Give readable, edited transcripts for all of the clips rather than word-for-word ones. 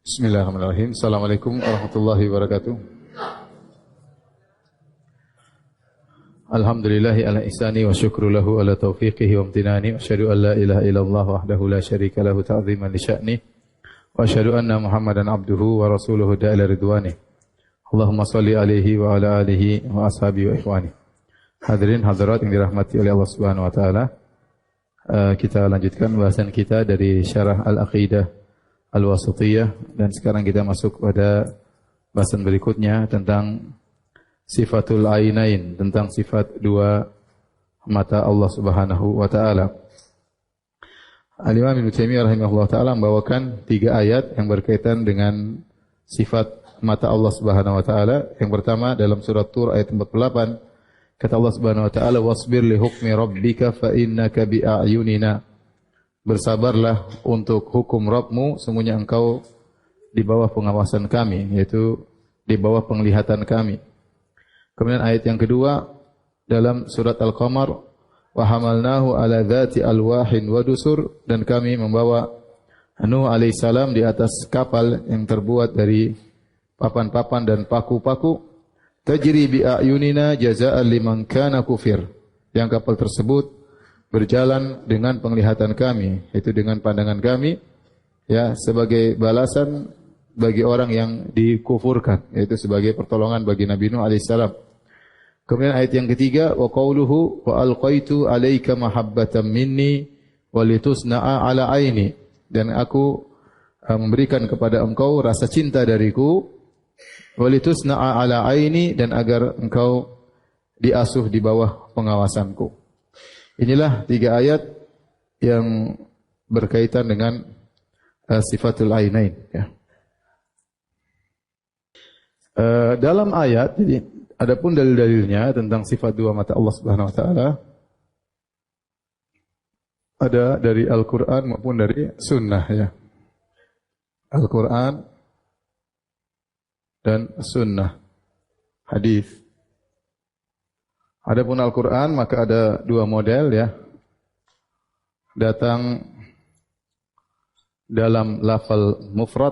Bismillahirrahmanirrahim. Assalamualaikum warahmatullahi wabarakatuh. Alhamdulillahi ala ihsani wa syukru lahu ala taufiqihi wa amtinani. Wa asyhadu an la ilaha illallah wahdahu la syarika lahu ta'ziman li sya'ni. Wa asyhadu anna Muhammadan abduhu wa rasuluhu da'ila ridwani. Allahumma salli alaihi wa ala alihi wa ashabihi wa ikhwani. Hadirin hadirat yang dirahmati oleh Allah Subhanahu wa taala. Kita lanjutkan bahasan kita dari Syarah Al-Aqidah Al-Wasithiyah, dan sekarang kita masuk pada bahasan berikutnya tentang sifatul ainain, tentang sifat dua mata Allah Subhanahu wa taala. Al-Imam Ibnu Taimiyah rahimahullah taala membawakan 3 ayat yang berkaitan dengan sifat mata Allah Subhanahu wa taala. Yang pertama dalam surat Tur ayat 48, kata Allah Subhanahu wa taala, "Wasbir li hukmi rabbika fa innaka bi a'yunina." Bersabarlah untuk hukum Rabbmu, sesungguhnya engkau di bawah pengawasan kami, yaitu di bawah penglihatan kami. Kemudian ayat yang kedua dalam surat Al-Qamar, wa hamalnahu ala dzati alwahin wa dusur, dan kami membawa Nuh alaihissalam di atas kapal yang terbuat dari papan-papan dan paku-paku, tajri bi a'yunina jazaa'an liman kana kufir. Yang kapal tersebut berjalan dengan penglihatan kami, yaitu dengan pandangan kami, ya, sebagai balasan bagi orang yang dikufurkan, yaitu sebagai pertolongan bagi Nabi Nuh alaihissalam. Kemudian ayat yang ketiga, wa qauluhu wa alqaitu alaika mahabbatan minni wa litusna'a ala aini, dan aku memberikan kepada engkau rasa cinta dariku, wa litusna'a ala aini, dan agar engkau diasuh di bawah pengawasanku. Inilah 3 ayat yang berkaitan dengan sifatul ainain. Ya. Dalam ayat, jadi adapun dalil-dalilnya tentang sifat dua mata Allah Subhanahu wa taala ada dari Al-Qur'an maupun dari sunnah, ya. Al-Qur'an dan sunnah, hadis. Adapun Al-Quran maka ada 2 model, ya. Datang dalam lafal mufrad,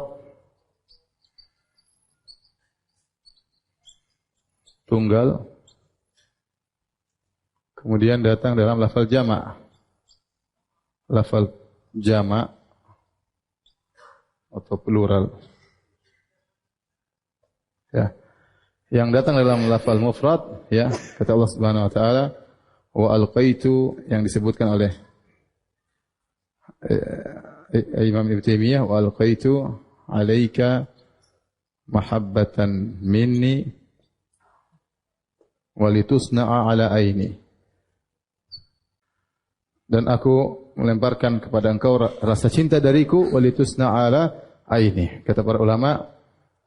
tunggal. Kemudian datang dalam lafal jama'. Lafal jama' atau plural. Ya. Yang datang dalam lafal mufrad, ya, kata Allah Subhanahu wa taala, wa alqaitu, yang disebutkan oleh Imam Ibnu Taimiyah, wa alqaitu alaika mahabbatan minni wa litusna'a ala aini. Dan aku melemparkan kepada engkau rasa cinta dariku, wa litusna'a ala aini. Kata para ulama,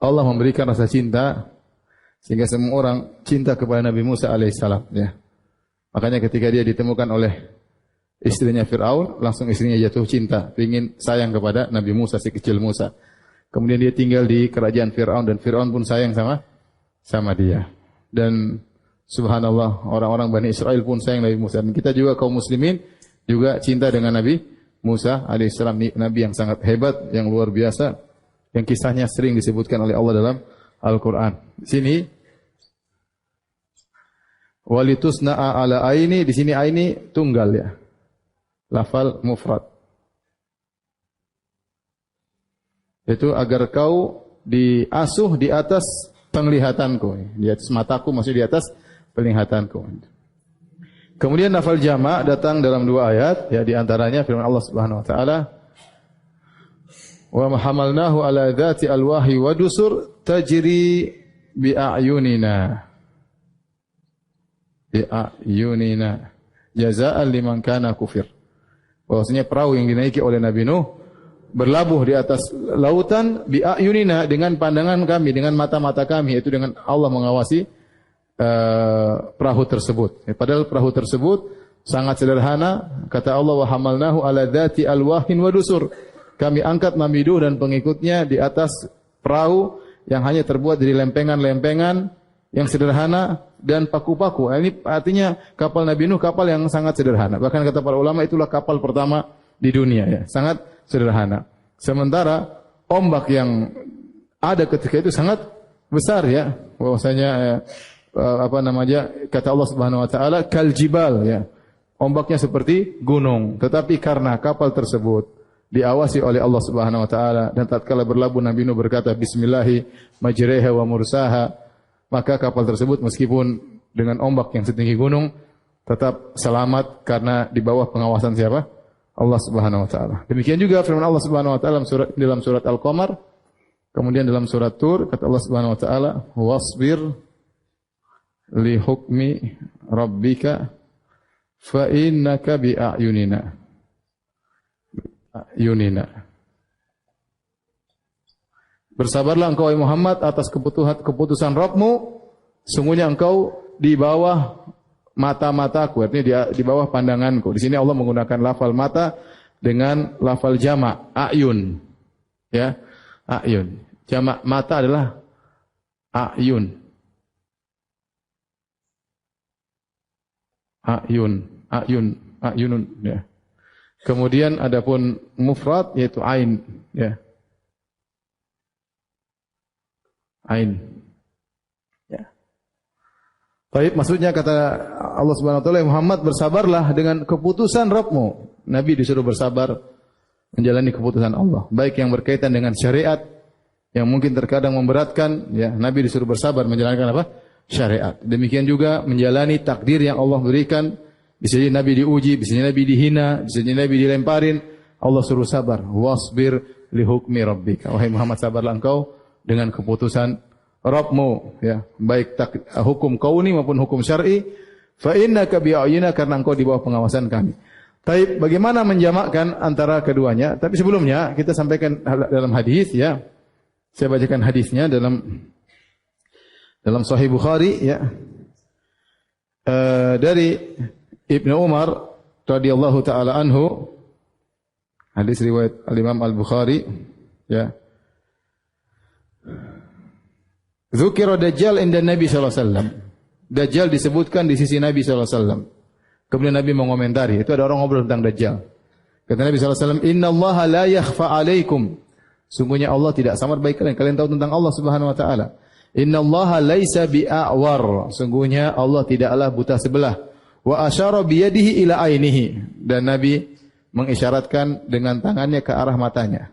Allah memberikan rasa cinta sehingga semua orang cinta kepada Nabi Musa alaihissalam, ya. Makanya ketika dia ditemukan oleh istrinya Fir'aun, langsung istrinya jatuh cinta, ingin sayang kepada Nabi Musa, si kecil Musa. Kemudian dia tinggal di kerajaan Fir'aun, dan Fir'aun pun sayang sama dia. Dan subhanallah, orang-orang Bani Israel pun sayang Nabi Musa. Dan kita juga kaum muslimin juga cinta dengan Nabi Musa alaihissalam, Nabi yang sangat hebat, yang luar biasa, yang kisahnya sering disebutkan oleh Allah dalam Al-Quran. Di sini walitusna'a ala aini, di sini aini tunggal, ya. Lafal mufrad. Itu agar kau diasuh di atas penglihatanku, di atas mataku, maksudnya di atas penglihatanku. Kemudian lafal jama' datang dalam 2 ayat, ya, di antaranya firman Allah Subhanahu wa taala, wa hamalnahu ala dzati alwahi wa dusur tajri bi a'yunina jazaa'an liman kana kufir. Bahwasanya perahu yang dinaiki oleh Nabi Nuh berlabuh di atas lautan bi a'yunina, dengan pandangan kami, dengan mata-mata kami, yaitu dengan Allah mengawasi perahu tersebut. Padahal perahu tersebut sangat sederhana. Kata Allah, wa hamalnahu ala dzati alwahin wa dusur. Kami angkat Nabi Nuh dan pengikutnya di atas perahu yang hanya terbuat dari lempengan-lempengan yang sederhana dan paku-paku. Ini artinya kapal Nabi Nuh kapal yang sangat sederhana. Bahkan kata para ulama itulah kapal pertama di dunia, ya. Sangat sederhana. Sementara ombak yang ada ketika itu sangat besar ya, bahwasanya kata Allah Subhanahu wa taala kal jibal ya. Ombaknya seperti gunung, tetapi karena kapal tersebut diawasi oleh Allah Subhanahu wa taala dan tatkala berlabuh Nabi Nuh berkata bismillahi majreha wa mursaha, maka kapal tersebut meskipun dengan ombak yang setinggi gunung tetap selamat karena di bawah pengawasan siapa? Allah Subhanahu wa taala. Demikian juga firman Allah Subhanahu wa taala dalam surat Al-Qamar, kemudian dalam surat Tur kata Allah Subhanahu wa taala wasbir li hukmi rabbika fa innaka bi a'yunina. Bersabarlah engkau wahai Muhammad atas keputusan Rabbmu, sungguhnya engkau di bawah mata-mataku, artinya di bawah pandanganku. Di sini Allah menggunakan lafal mata dengan lafal jamak a'yun. Ya, a'yun. Jamak mata adalah a'yun. A'yunun ya. Kemudian adapun mufrad yaitu ain ya. Ain. Ya. Baik, maksudnya kata Allah Subhanahu wa taala, Muhammad bersabarlah dengan keputusan Rabbmu. Nabi disuruh bersabar menjalani keputusan Allah, baik yang berkaitan dengan syariat yang mungkin terkadang memberatkan ya, Nabi disuruh bersabar menjalankan apa? Syariat. Demikian juga menjalani takdir yang Allah berikan. Bisa jadi Nabi diuji, bisa jadi Nabi dihina, bisa jadi Nabi dilemparin. Allah suruh sabar. Wasbir li hukmi rabbika. Wahai Muhammad, sabarlah engkau dengan keputusan Rabbmu. Ya, baik hukum kauni maupun hukum syar'i. Fa innaka bi'ayina, karena engkau di bawah pengawasan kami. Tapi bagaimana menjamakkan antara keduanya? Tapi sebelumnya kita sampaikan dalam hadis ya. Saya bacakan hadisnya dalam Sahih Bukhari ya, dari Ibnu Umar radhiyallahu taala anhu, hadis riwayat Al-Imam Al-Bukhari ya. Dzukira Dajjal inda Nabi sallallahu alaihi wasallam. Dajjal disebutkan di sisi Nabi sallallahu alaihi wasallam. Kemudian Nabi mengomentari, itu ada orang ngobrol tentang Dajjal. Kata Nabi sallallahu alaihi wasallam, "Innallaha la yakhfa 'alaikum." Sungguhnya Allah tidak samar bagi kalian. Kalian tahu tentang Allah Subhanahu wa taala. Innallaha laisa bi'awar. Sungguhnya Allah tidaklah buta sebelah. Wa asyara biyadihi ila ainihi. Dan Nabi mengisyaratkan dengan tangannya ke arah matanya.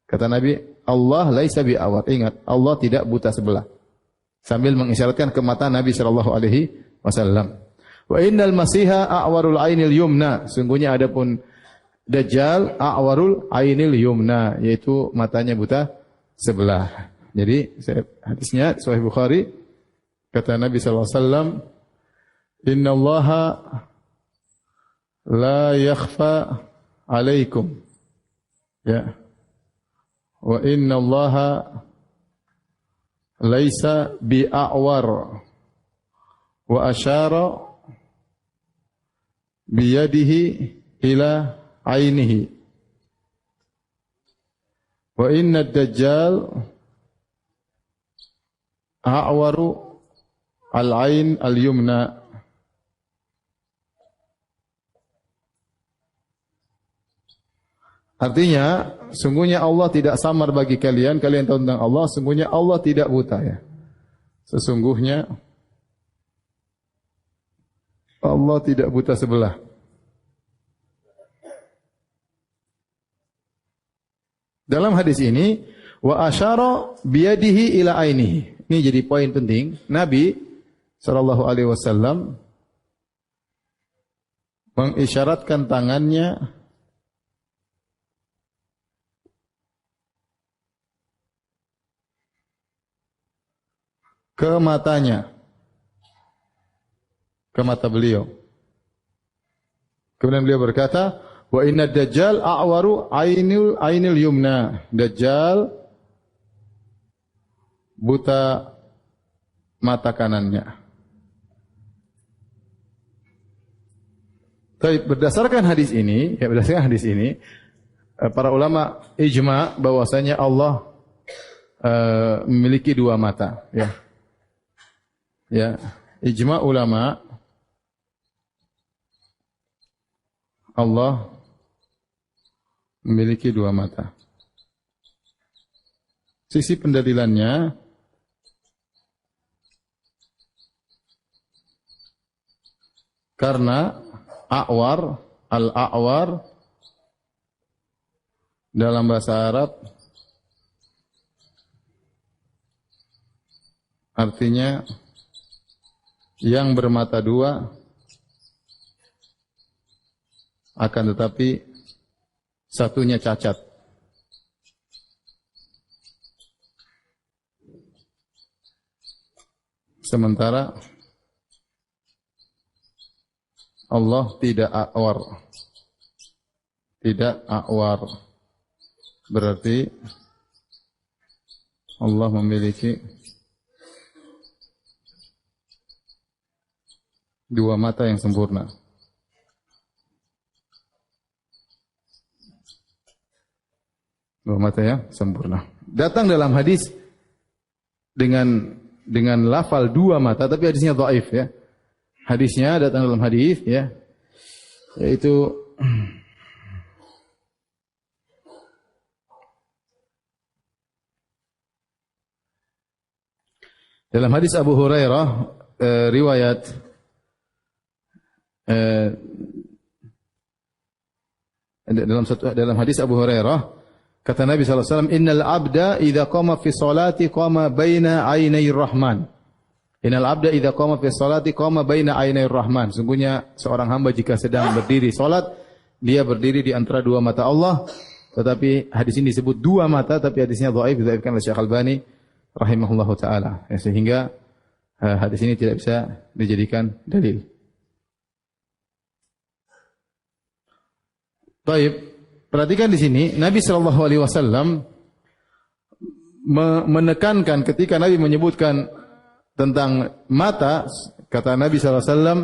Kata Nabi, Allah laisa bi'awar. Ingat, Allah tidak buta sebelah. Sambil mengisyaratkan ke mata Nabi sallallahu alaihi wasallam. Wa innal masiha a'warul ainil yumna. Sungguhnya adapun Dajjal a'warul ainil yumna, yaitu matanya buta sebelah. Jadi hadisnya Sahih Bukhari, kata Nabi sallallahu alaihi wasallam, "Innallaha la yakhfa 'alaikum." Ya. Wa innallaha laisa bi'awar. Wa asyara biyadihi ila ainihi. Wa inna ad-dajjal a'waru al-ain al-yumna. Artinya, sungguhnya Allah tidak samar bagi kalian. Kalian tahu tentang Allah, sungguhnya Allah tidak buta ya. Sesungguhnya Allah tidak buta sebelah. Dalam hadis ini, wa asyara biyadihi ila ainihi. Ini jadi poin penting. Nabi sallallahu alaihi wasallam mengisyaratkan tangannya ke matanya, ke mata beliau. Kemudian beliau berkata, wa inna dajjal a'waru ainil yumna. Dajjal buta mata kanannya. Tapi berdasarkan hadis ini, para ulama ijma bahwasanya Allah memiliki dua mata, ya. Ya, ijma ulama Allah memiliki dua mata. sisi pendalilannya karena al-a'war dalam bahasa Arab artinya yang bermata dua, akan tetapi satunya cacat. Sementara Allah tidak a'war. Tidak a'war. Berarti Allah memiliki dua mata yang sempurna. Dua mata yang sempurna. Datang dalam hadis dengan lafal dua mata, tapi hadisnya dhaif ya. Hadisnya datang dalam hadis ya, yaitu dalam hadis Abu Hurairah riwayat dalam hadis Abu Hurairah kata Nabi sallallahu alaihi wasallam, innal abda idza qama fi sholati qama baina ainai rahman. Innal abda idza qama fi sholati qama baina ainai rahman. Sungguhnya seorang hamba jika sedang berdiri salat, dia berdiri di antara dua mata Allah. Tetapi hadis ini disebut dua mata, tapi hadisnya dhaif, didhaifkan oleh Syekh Al-Albani rahimahullahu taala. Ya, sehingga hadis ini tidak bisa dijadikan dalil. Baik, perhatikan di sini Nabi sallallahu alaihi wasallam menekankan ketika Nabi menyebutkan tentang mata, kata Nabi sallallahu alaihi wasallam,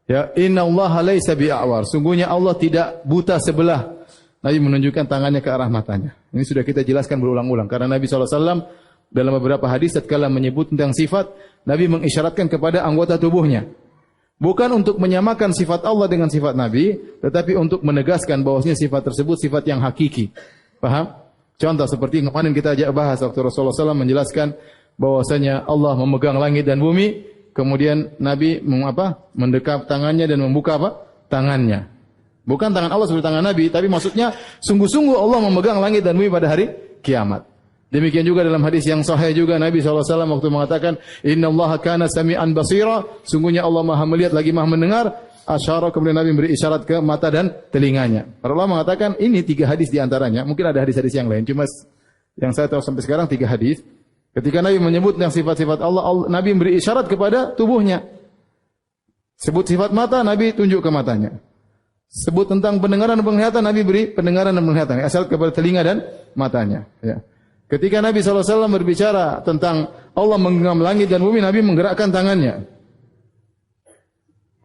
ya innallaha laisa bi'awar. Sungguhnya Allah tidak buta sebelah. Nabi menunjukkan tangannya ke arah matanya. Ini sudah kita jelaskan berulang-ulang karena Nabi sallallahu alaihi wasallam dalam beberapa hadis tatkala menyebut tentang sifat, Nabi mengisyaratkan kepada anggota tubuhnya. Bukan untuk menyamakan sifat Allah dengan sifat Nabi, tetapi untuk menegaskan bahwasanya sifat tersebut sifat yang hakiki. Paham? Contoh seperti kemarin kita ajak bahas waktu Rasulullah SAW menjelaskan bahwasanya Allah memegang langit dan bumi, kemudian Nabi mendekap tangannya dan membuka tangannya. Bukan tangan Allah seperti tangan Nabi, tapi maksudnya sungguh-sungguh Allah memegang langit dan bumi pada hari kiamat. Demikian juga dalam hadis yang sahih juga Nabi SAW waktu mengatakan innallaha kana sami'an basira, sungguhnya Allah Maha melihat lagi Maha mendengar. Asyara, kemudian Nabi beri isyarat ke mata dan telinganya. Para ulama mengatakan ini 3 hadis di antaranya, mungkin ada hadis-hadis yang lain, cuma yang saya tahu sampai sekarang 3 hadis. Ketika Nabi menyebut yang sifat-sifat Allah, Nabi beri isyarat kepada tubuhnya. Sebut sifat mata, Nabi tunjuk ke matanya. Sebut tentang pendengaran dan penglihatan, Nabi beri pendengaran dan penglihatan. Asal kepada telinga dan matanya. Ya. Ketika Nabi SAW berbicara tentang Allah menggenggam langit dan bumi, Nabi menggerakkan tangannya.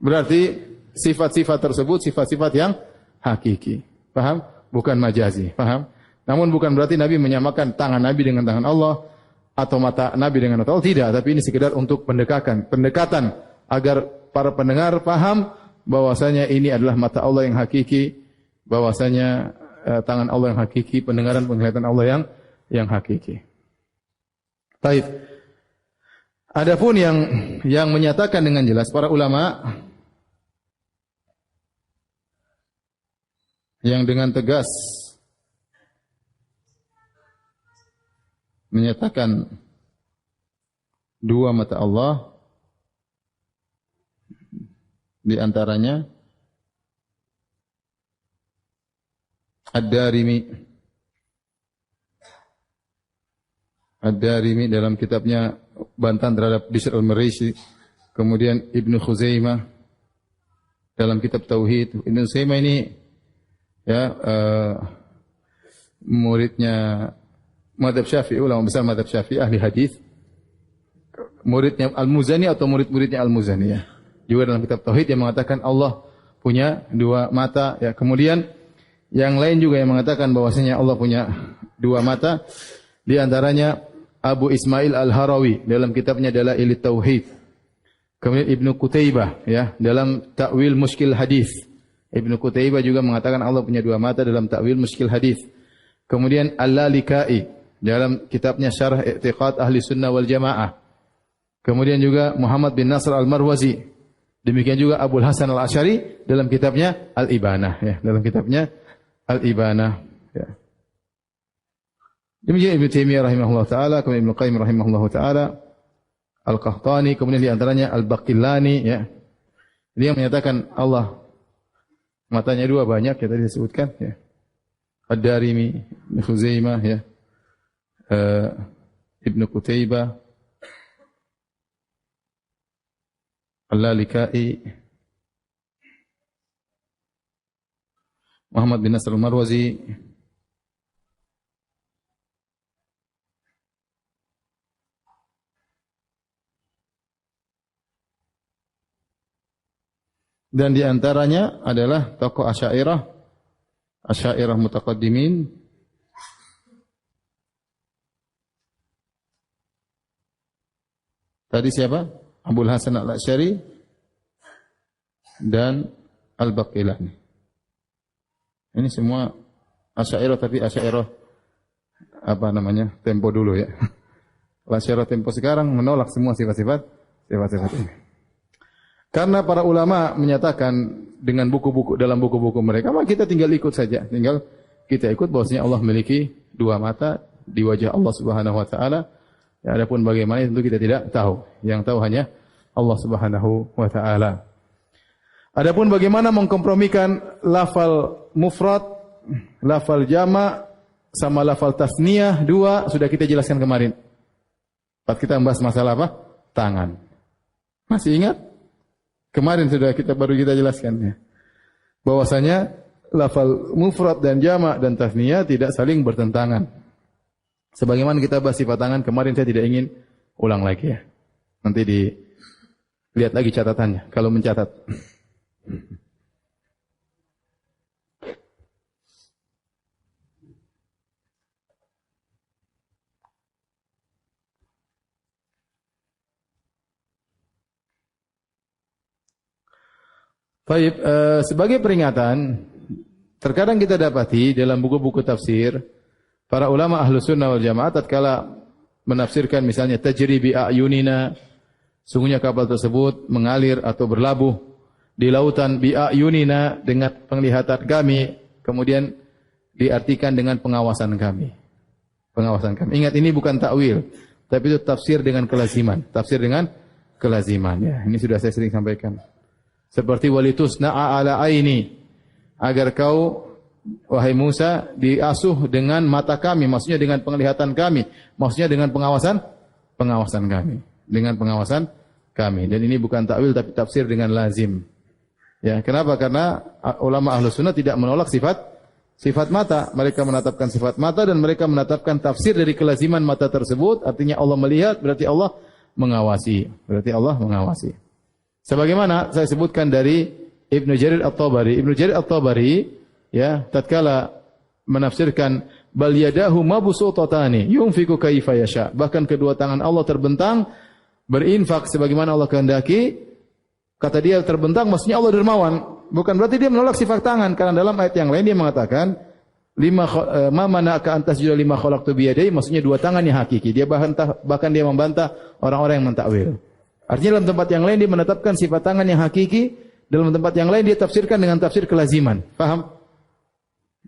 Berarti sifat-sifat tersebut sifat-sifat yang hakiki. Paham? Bukan majazi. Paham? Namun bukan berarti Nabi menyamakan tangan Nabi dengan tangan Allah atau mata Nabi dengan mata Allah. Tidak. Tapi ini sekedar untuk pendekatan agar para pendengar paham bahwasanya ini adalah mata Allah yang hakiki, bahwasanya tangan Allah yang hakiki, pendengaran penglihatan Allah yang hakiki. Baik. Adapun yang menyatakan dengan jelas para ulama yang dengan tegas menyatakan dua mata Allah, di antaranya Ad-Darimi dalam kitabnya bantahan terhadap Bishr al-Maraisi, kemudian Ibnu Khuzaimah dalam kitab Tauhid. Ibnu Khuzaimah ini ya muridnya Madzhab Syafi'i, ulama besar Madzhab Syafi'i, ahli hadis. Muridnya Al-Muzani atau murid-muridnya Al-Muzani ya. Juga dalam kitab Tauhid yang mengatakan Allah punya dua mata ya. Kemudian yang lain juga yang mengatakan bahwasanya Allah punya dua mata, di antaranya Abu Ismail Al-Harawi dalam kitabnya Dalail Tauhid. Kemudian Ibnu Qutaibah ya dalam Ta'wil Mushkil Hadis. Ibnu Qutaibah juga mengatakan Allah punya dua mata dalam Ta'wil Mushkil Hadis. Kemudian Al-Lalikai dalam kitabnya Syarah I'tiqad Ahli Sunnah wal Jamaah. Kemudian juga Muhammad bin Nasr Al-Marwazi. Demikian juga Abul Hasan Al-Asy'ari dalam kitabnya Al-Ibanah ya, dalam kitabnya Al-Ibanah ya. Demikian Ibnu Taimiyah rahimahullah taala, kemudian Ibnu Qayyim rahimahullah taala, Al-Qahtani, kemudian di antaranya Al-Baqillani ya. Dia menyatakan Allah matanya dua, banyak ya tadi disebutkan ya. Ad-Darimi, Ibnu Khuzaimah ya. Ibnu Qutaibah, Al-Lalikai, Muhammad bin Nasr Al-Marwazi, dan di antaranya adalah tokoh Asy'ariyah mutaqaddimin. Tadi siapa? Abul Hasan Al-Asy'ari dan Al-Baqillani. Ini semua Asy'ariyah, tapi Asy'ariyah apa namanya? Tempo dulu ya. Asy'ariyah tempo sekarang menolak semua sifat-sifat ini. Karena para ulama menyatakan dengan buku-buku, dalam buku-buku mereka, maka kita tinggal ikut saja. Tinggal kita ikut bahwasanya Allah memiliki dua mata di wajah Allah Subhanahu wa taala. Ya, adapun bagaimana tentu kita tidak tahu. Yang tahu hanya Allah Subhanahu wa taala. Adapun bagaimana mengkompromikan lafal mufrad, lafal jama' sama lafal tasniyah dua sudah kita jelaskan kemarin. Pas kita membahas masalah apa? Tangan. Masih ingat? Kemarin sudah baru kita jelaskan ya. Bahwasanya lafal mufrad dan jama' dan tasniyah tidak saling bertentangan. Sebagaimana kita bahas sifat tangan kemarin, saya tidak ingin ulang lagi ya. Nanti dilihat lagi catatannya kalau mencatat. Baik, sebagai peringatan, terkadang kita dapati dalam buku-buku tafsir, para ulama Ahlus Sunnah wal Jamaah tatkala menafsirkan misalnya tajri bi ayunina, sungguhnya kapal tersebut mengalir atau berlabuh di lautan bi ayunina dengan penglihatan kami, kemudian diartikan dengan pengawasan kami. Pengawasan kami. Ingat, ini bukan takwil, tapi itu tafsir dengan kelaziman. Tafsir dengan kelaziman ya. Ini sudah saya sering sampaikan. Seperti walitusna'a ala aini, agar kau wahai Musa diasuh dengan mata kami, maksudnya dengan penglihatan kami, maksudnya dengan pengawasan kami, dengan pengawasan kami. Dan ini bukan takwil tapi tafsir dengan lazim. Ya, kenapa? Karena ulama Ahlus Sunnah tidak menolak sifat mata. Mereka menetapkan sifat mata dan mereka menetapkan tafsir dari kelaziman mata tersebut. Artinya Allah melihat, berarti Allah mengawasi. Berarti Allah mengawasi. Sebagaimana saya sebutkan dari Ibnu Jarir At-Tabari. Ibnu Jarir At-Tabari ya, tatkala menafsirkan bal yadahu mabsutatani yunfiku kaifa yasha. Bahkan kedua tangan Allah terbentang berinfak sebagaimana Allah kehendaki. Kata dia terbentang maksudnya Allah dermawan. Bukan berarti dia menolak sifat tangan, karena dalam ayat yang lain dia mengatakan ma mana'aka antas juda lima khalaqtu biyadai, maksudnya dua tangan yang hakiki. Dia bahkan dia membantah orang-orang yang mentakwil. Artinya dalam tempat yang lain dia menetapkan sifat tangan yang hakiki, dalam tempat yang lain dia tafsirkan dengan tafsir kelaziman. Paham?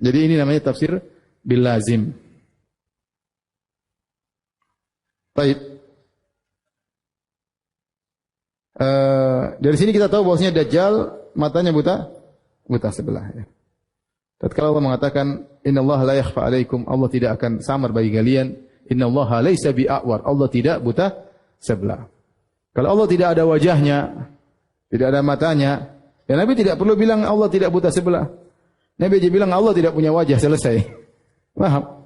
Jadi ini namanya tafsir bil lazim. Baik. Dari sini kita tahu bahwasanya Dajjal matanya buta sebelah ya. Tatkala Allah mengatakan innallaha la yakhfa 'alaikum, Allah tidak akan samar bagi kalian. Innallaha laisa bi'awar, Allah tidak buta sebelah. Kalau Allah tidak ada wajahnya, tidak ada matanya, ya Nabi tidak perlu bilang Allah tidak buta sebelah. Nabi aja bilang Allah tidak punya wajah, selesai. Paham?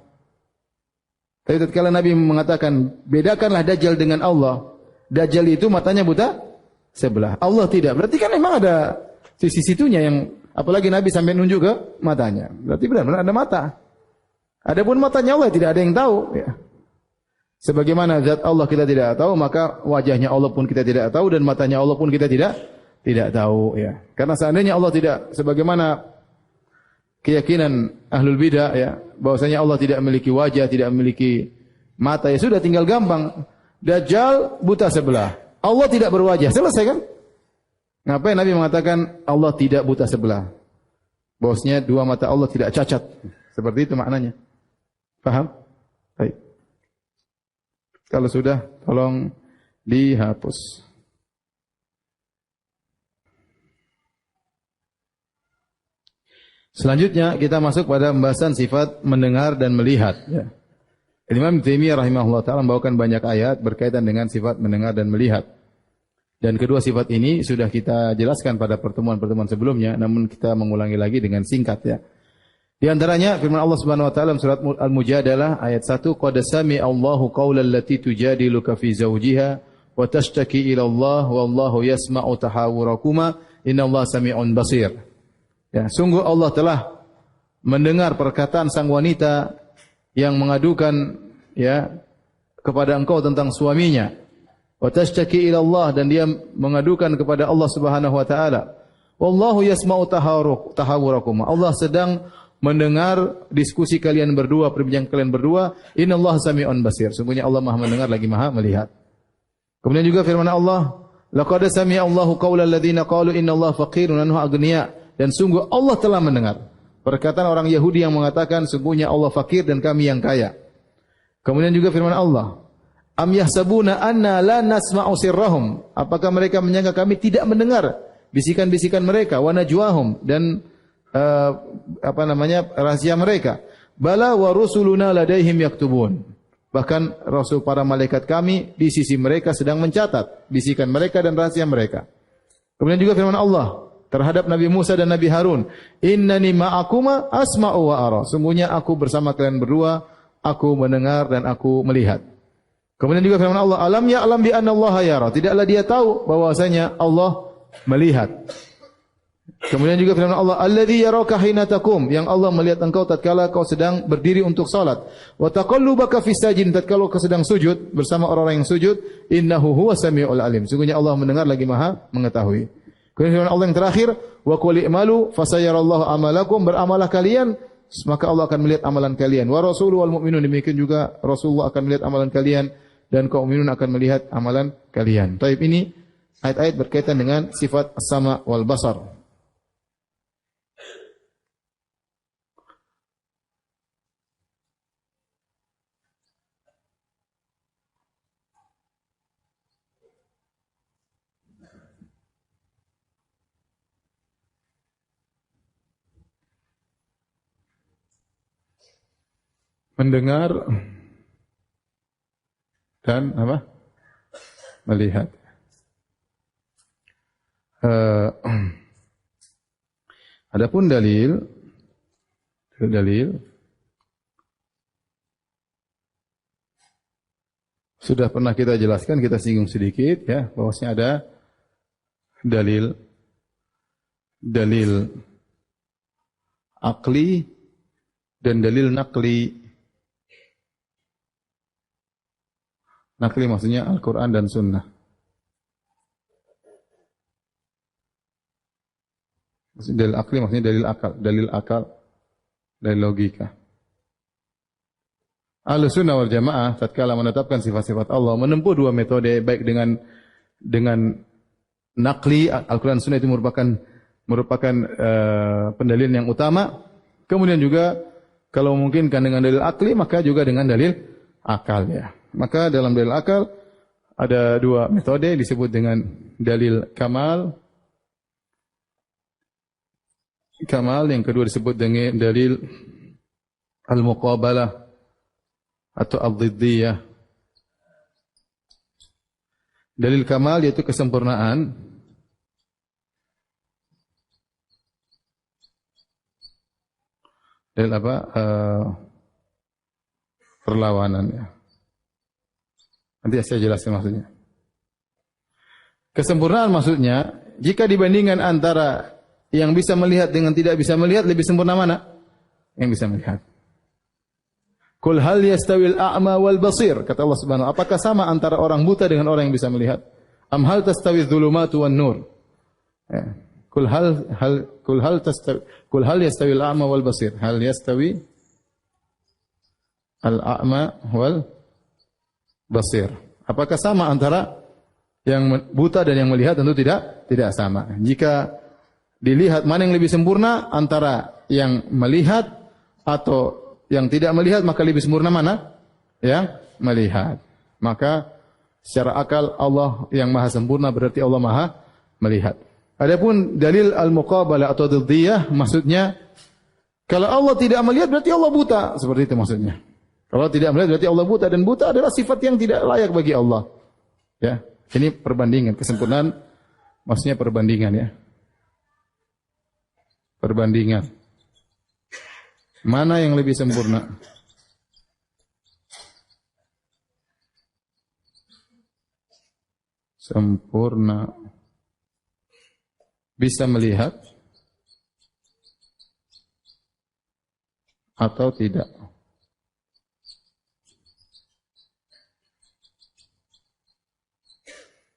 Tapi tatkala Nabi mengatakan bedakanlah Dajjal dengan Allah, Dajjal itu matanya buta sebelah, Allah tidak. Berarti kan memang ada sisi situnya yang, apalagi Nabi sampai nunjuk ke matanya. Berarti benar-benar ada mata. Adapun matanya Allah tidak ada yang tahu ya. Sebagaimana zat Allah kita tidak tahu, maka wajahnya Allah pun kita tidak tahu dan matanya Allah pun kita tidak tahu ya. Karena seandainya Allah tidak, sebagaimana keyakinan ahlul bidah ya, bahwasanya Allah tidak memiliki wajah, tidak memiliki mata. Ya sudah, tinggal gampang. Dajjal buta sebelah. Allah tidak berwajah. Selesai kan? Ngapain Nabi mengatakan Allah tidak buta sebelah? Bahwasanya dua mata Allah tidak cacat. Seperti itu maknanya. Paham? Baik. Kalau sudah, tolong dihapus. Selanjutnya kita masuk pada pembahasan sifat mendengar dan melihat. Ya. Imam Taimiyah rahimahullah ta'ala membawakan banyak ayat berkaitan dengan sifat mendengar dan melihat. Dan kedua sifat ini sudah kita jelaskan pada pertemuan-pertemuan sebelumnya, namun kita mengulangi lagi dengan singkat ya. Di antaranya firman Allah Subhanahu wa taala surat Al-Mujadalah ayat 1, "Qad sami'a Allahu qaulal lati tujadiluka fi zawjiha wa tashtaki ila Allah wallahu yasma'u tahawurakuma innallaha sami'un basir." Ya, sungguh Allah telah mendengar perkataan sang wanita yang mengadukan ya kepada engkau tentang suaminya. Wa tashtaki ila Allah, dan dia mengadukan kepada Allah Subhanahu wa taala. Wallahu yasma'u tahawurakum. Allah sedang mendengar diskusi kalian berdua, perbincangan kalian berdua. Innallaha sami'un basir. Sungguhnya Allah Maha mendengar lagi Maha melihat. Kemudian juga firman Allah, laqad sami'a Allahu qaulal ladzina qalu innallaha faqirun wa nahnu aghnia. Dan sungguh Allah telah mendengar perkataan orang Yahudi yang mengatakan sungguhnya Allah fakir dan kami yang kaya. Kemudian juga firman Allah, am yahsabuna anna la nasma'u sirrahum. Apakah mereka menyangka kami tidak mendengar bisikan-bisikan mereka, wa najwahum, dan rahasia mereka. Bala wa rusuluna ladaihim yaktubun. Bahkan rasul para malaikat kami di sisi mereka sedang mencatat bisikan mereka dan rahasia mereka. Kemudian juga firman Allah terhadap Nabi Musa dan Nabi Harun, innani ma'akuma asma'u wa ara. Sungguhnya aku bersama kalian berdua, aku mendengar dan aku melihat. Kemudian juga firman Allah, alam ya'lam bi anna Allah yara. Tidaklah dia tahu bahwasanya Allah melihat. Kemudian juga firman Allah, alladzi yaraka hina taqum, yang Allah melihat engkau tatkala kau sedang berdiri untuk salat. Wa taqallubaka fis sajin, tatkala kau sedang sujud bersama orang-orang yang sujud, innahu huwas samiul alim. Sungguhnya Allah mendengar lagi Maha mengetahui. Kemudian Allah yang terakhir, wa qul i'malu fasayarallahu amalakum, beramalah kalian maka Allah akan melihat amalan kalian. Wa rasuluhu wal mu'minun, demikian juga Rasulullah akan melihat amalan kalian dan kaum mukminun akan melihat amalan kalian. Taib, ini ayat-ayat berkaitan dengan sifat as-sama wal basar. Mendengar dan apa? Melihat. Adapun dalil sudah pernah kita jelaskan, kita singgung sedikit ya, bahwasanya ada dalil akli dan dalil nakli. Nakli maksudnya Al-Quran dan Sunnah. Dalil akli maksudnya dalil akal, dalil logika. Ahlus Sunnah wal Jamaah tatkala menetapkan sifat-sifat Allah menempuh dua metode, baik dengan nakli, Al-Quran dan Sunnah itu merupakan pendalilan yang utama. Kemudian juga kalau memungkinkan dengan dalil akli, maka juga dengan dalil akal ya. Maka dalam dalil akal ada dua metode disebut dengan dalil kamal. Yang kedua disebut dengan dalil al-muqabalah atau al-dhiddiyah. Dalil kamal yaitu kesempurnaan. Dalil apa? Perlawanan ya. Nanti saya jelaskan maksudnya. Kesempurnaan maksudnya, jika dibandingkan antara yang bisa melihat dengan tidak bisa melihat, lebih sempurna mana? Yang bisa melihat. Qul hal yastawil a'ma wal basir, kata Allah Subhanahu, apakah sama antara orang buta dengan orang yang bisa melihat? Am hal tastawi dhulumatu wan nur? Ya. Qul hal yastawil a'ma wal basir. Hal yastawi al-a'ma wal basir. Apakah sama antara yang buta dan yang melihat? Tentu tidak sama. Jika dilihat mana yang lebih sempurna antara yang melihat atau yang tidak melihat, maka lebih sempurna mana? Yang melihat. Maka secara akal Allah yang maha sempurna berarti Allah maha melihat. Adapun dalil al-muqabalah atau diddiyah maksudnya kalau Allah tidak melihat berarti Allah buta, seperti itu maksudnya. Kalau tidak melihat berarti Allah buta, dan buta adalah sifat yang tidak layak bagi Allah. Ya, ini perbandingan, kesempurnaan maksudnya perbandingan ya. Perbandingan. Mana yang lebih sempurna? Sempurna. Bisa melihat atau tidak?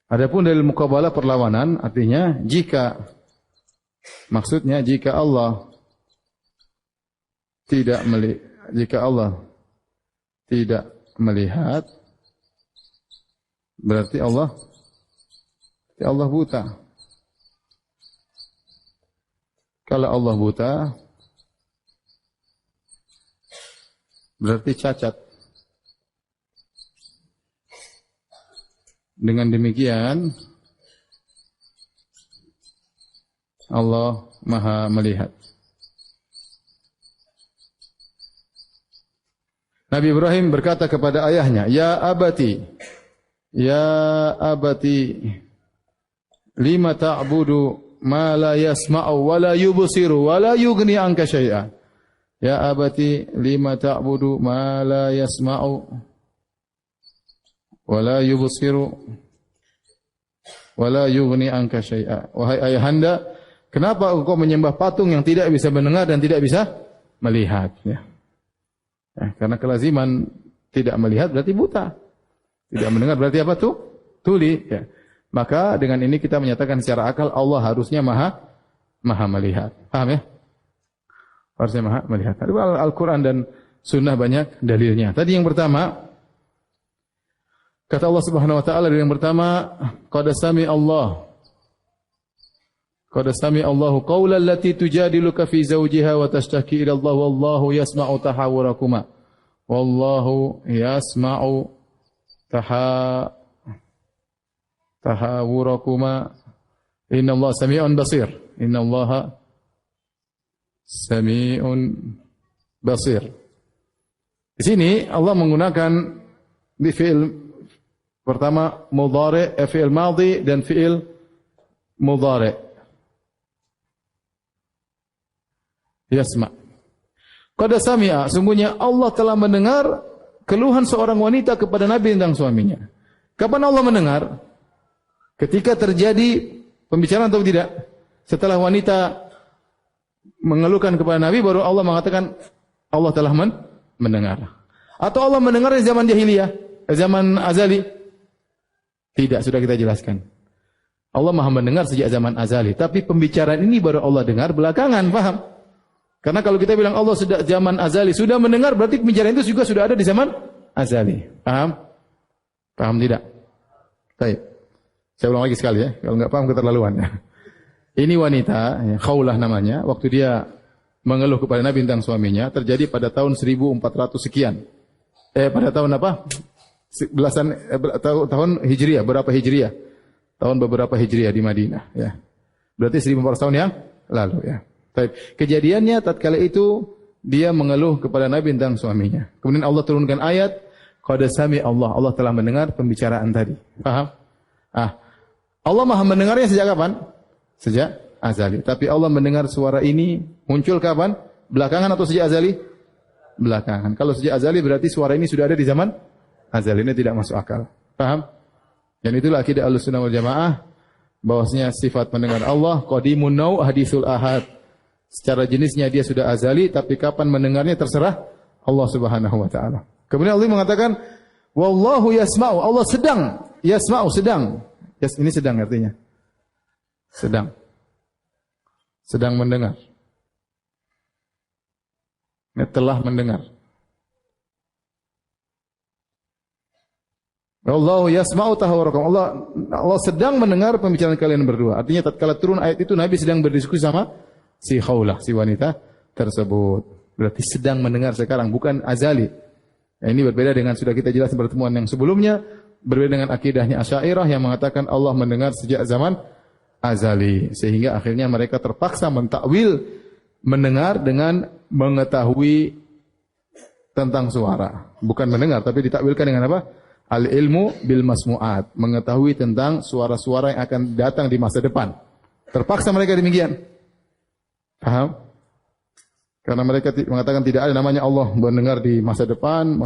Adapun dalil muqabalah perlawanan artinya maksudnya jika Allah tidak melihat berarti Allah buta. Kalau Allah buta berarti cacat. Dengan demikian Allah Maha melihat. Nabi Ibrahim berkata kepada ayahnya, "Ya abati, lima ta'budu ma la yasma'u wa la yubsiru wa la yughni anka syai'a." Ya abati, lima ta'budu ma la yasma'u wala yubsiru wala yughni anka syai'a. Wahai ayahanda, kenapa engkau menyembah patung yang tidak bisa mendengar dan tidak bisa melihat? Ya. Karena kelaziman tidak melihat berarti buta. Tidak mendengar berarti apa tuh? Tuli. Ya. Maka dengan ini kita menyatakan secara akal Allah harusnya maha melihat. Paham ya? Harusnya maha melihat. Al-Quran dan Sunnah banyak dalilnya. Tadi yang pertama, kata Allah Subhanahu wa taala yang pertama, qad sami Allahu qawla allati tujadiluka fi zawjiha wa tashtaki ila Allah wallahu yasma'u tahawurakuma. Wallahu yasma'u tahawurakuma. Innallaha sami'un basir. Innallaha sami'un basir. Di sini Allah menggunakan di fi'il pertama mudhari', fi'il madhi dan fi'il mudhari'. Yasma'. Qad sami'a, sungguhnya Allah telah mendengar keluhan seorang wanita kepada Nabi tentang suaminya. Kapan Allah mendengar? Ketika terjadi pembicaraan atau tidak? Setelah wanita mengeluhkan kepada Nabi, baru Allah mengatakan Allah telah mendengar. Atau Allah mendengar di zaman jahiliyah, zaman azali? Tidak, sudah kita jelaskan. Allah Maha mendengar sejak zaman azali, tapi pembicaraan ini baru Allah dengar belakangan, paham? Karena kalau kita bilang Allah sudah zaman azali sudah mendengar, berarti pembicaraan itu juga sudah ada di zaman azali. Paham? Paham tidak? Baik. Saya ulang lagi sekali ya, kalau enggak paham keterlaluan. Ini wanita, Khawlah namanya, waktu dia mengeluh kepada Nabi tentang suaminya, terjadi pada tahun 1400 sekian. Pada tahun apa? Tahun Hijriah, berapa Hijriah? Tahun beberapa Hijriah di Madinah, ya. Berarti 1400 tahun yang lalu, ya. Baik. Kejadiannya tatkala itu dia mengeluh kepada Nabi tentang suaminya. Kemudian Allah turunkan ayat, qad sami Allah telah mendengar pembicaraan tadi. Paham? Allah Maha mendengarnya sejak kapan? Sejak azali. Tapi Allah mendengar suara ini muncul kapan? Belakangan atau sejak azali? Belakangan. Kalau sejak azali berarti suara ini sudah ada di zaman azali. Ini tidak masuk akal. Paham? Dan itulah akidah Ahlussunnah wal Jamaah, bahwasanya sifat mendengar Allah qadimun nau' hadisul ahad. Secara jenisnya dia sudah azali, tapi kapan mendengarnya terserah Allah Subhanahu wa taala. Kemudian Allah mengatakan wallahu yasma'u, Allah sedang, yasma'u sedang. Yes, ini sedang artinya. Sedang mendengar. Telah mendengar. Wallahu yasma'u tahawurakum. Allah sedang mendengar pembicaraan kalian berdua. Artinya tatkala turun ayat itu Nabi sedang berdiskusi sama si Khawlah, si wanita tersebut. Berarti sedang mendengar sekarang, bukan azali. Nah, ini berbeda dengan sudah kita jelaskan pertemuan yang sebelumnya, berbeda dengan akidahnya Asy'ariyah yang mengatakan Allah mendengar sejak zaman azali, sehingga akhirnya mereka terpaksa mentakwil mendengar dengan mengetahui tentang suara. Bukan mendengar, tapi ditakwilkan dengan apa? Al-ilmu bil masmu'at, mengetahui tentang suara-suara yang akan datang di masa depan. Terpaksa mereka demikian. Paham? Karena mereka mengatakan tidak ada namanya Allah mendengar di masa depan,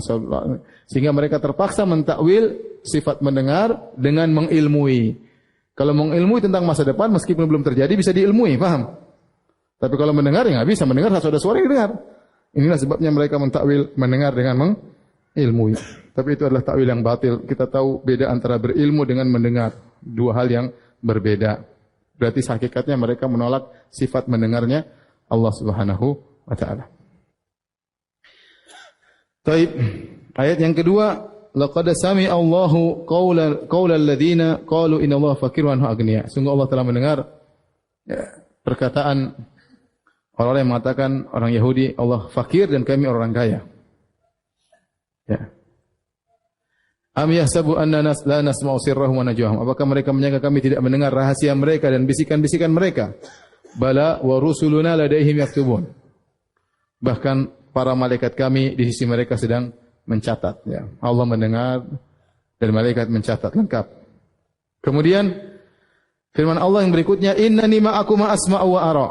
sehingga mereka terpaksa mentakwil sifat mendengar dengan mengilmui. Kalau mengilmui tentang masa depan meskipun belum terjadi bisa diilmui, paham? Tapi kalau mendengar ya nggak bisa mendengar, harus ada suara yang dengar. Inilah sebabnya mereka mentakwil mendengar dengan mengilmui. Tapi itu adalah takwil yang batil. Kita tahu beda antara berilmu dengan mendengar. Dua hal yang berbeda. Berarti hakikatnya mereka menolak sifat mendengarnya Allah Subhanahu wa taala. Baik. Ayat yang kedua, laqad sami'a Allahu qaulal ladzina qalu innallaha faqirun wa aghniya. Sungguh Allah telah mendengar perkataan orang-orang yang mengatakan orang Yahudi Allah fakir dan kami orang kaya. Ya. Am yahsabu annana la nasma'u sirrahum wa najwahum. Apakah mereka menyangka kami tidak mendengar rahasia mereka dan bisikan-bisikan mereka? Bala wa rusuluna ladaihim yaktubun. Bahkan para malaikat kami di sisi mereka sedang mencatat, ya. Allah mendengar dan malaikat mencatat lengkap. Kemudian firman Allah yang berikutnya, innani ma'akum asma'u wa ara.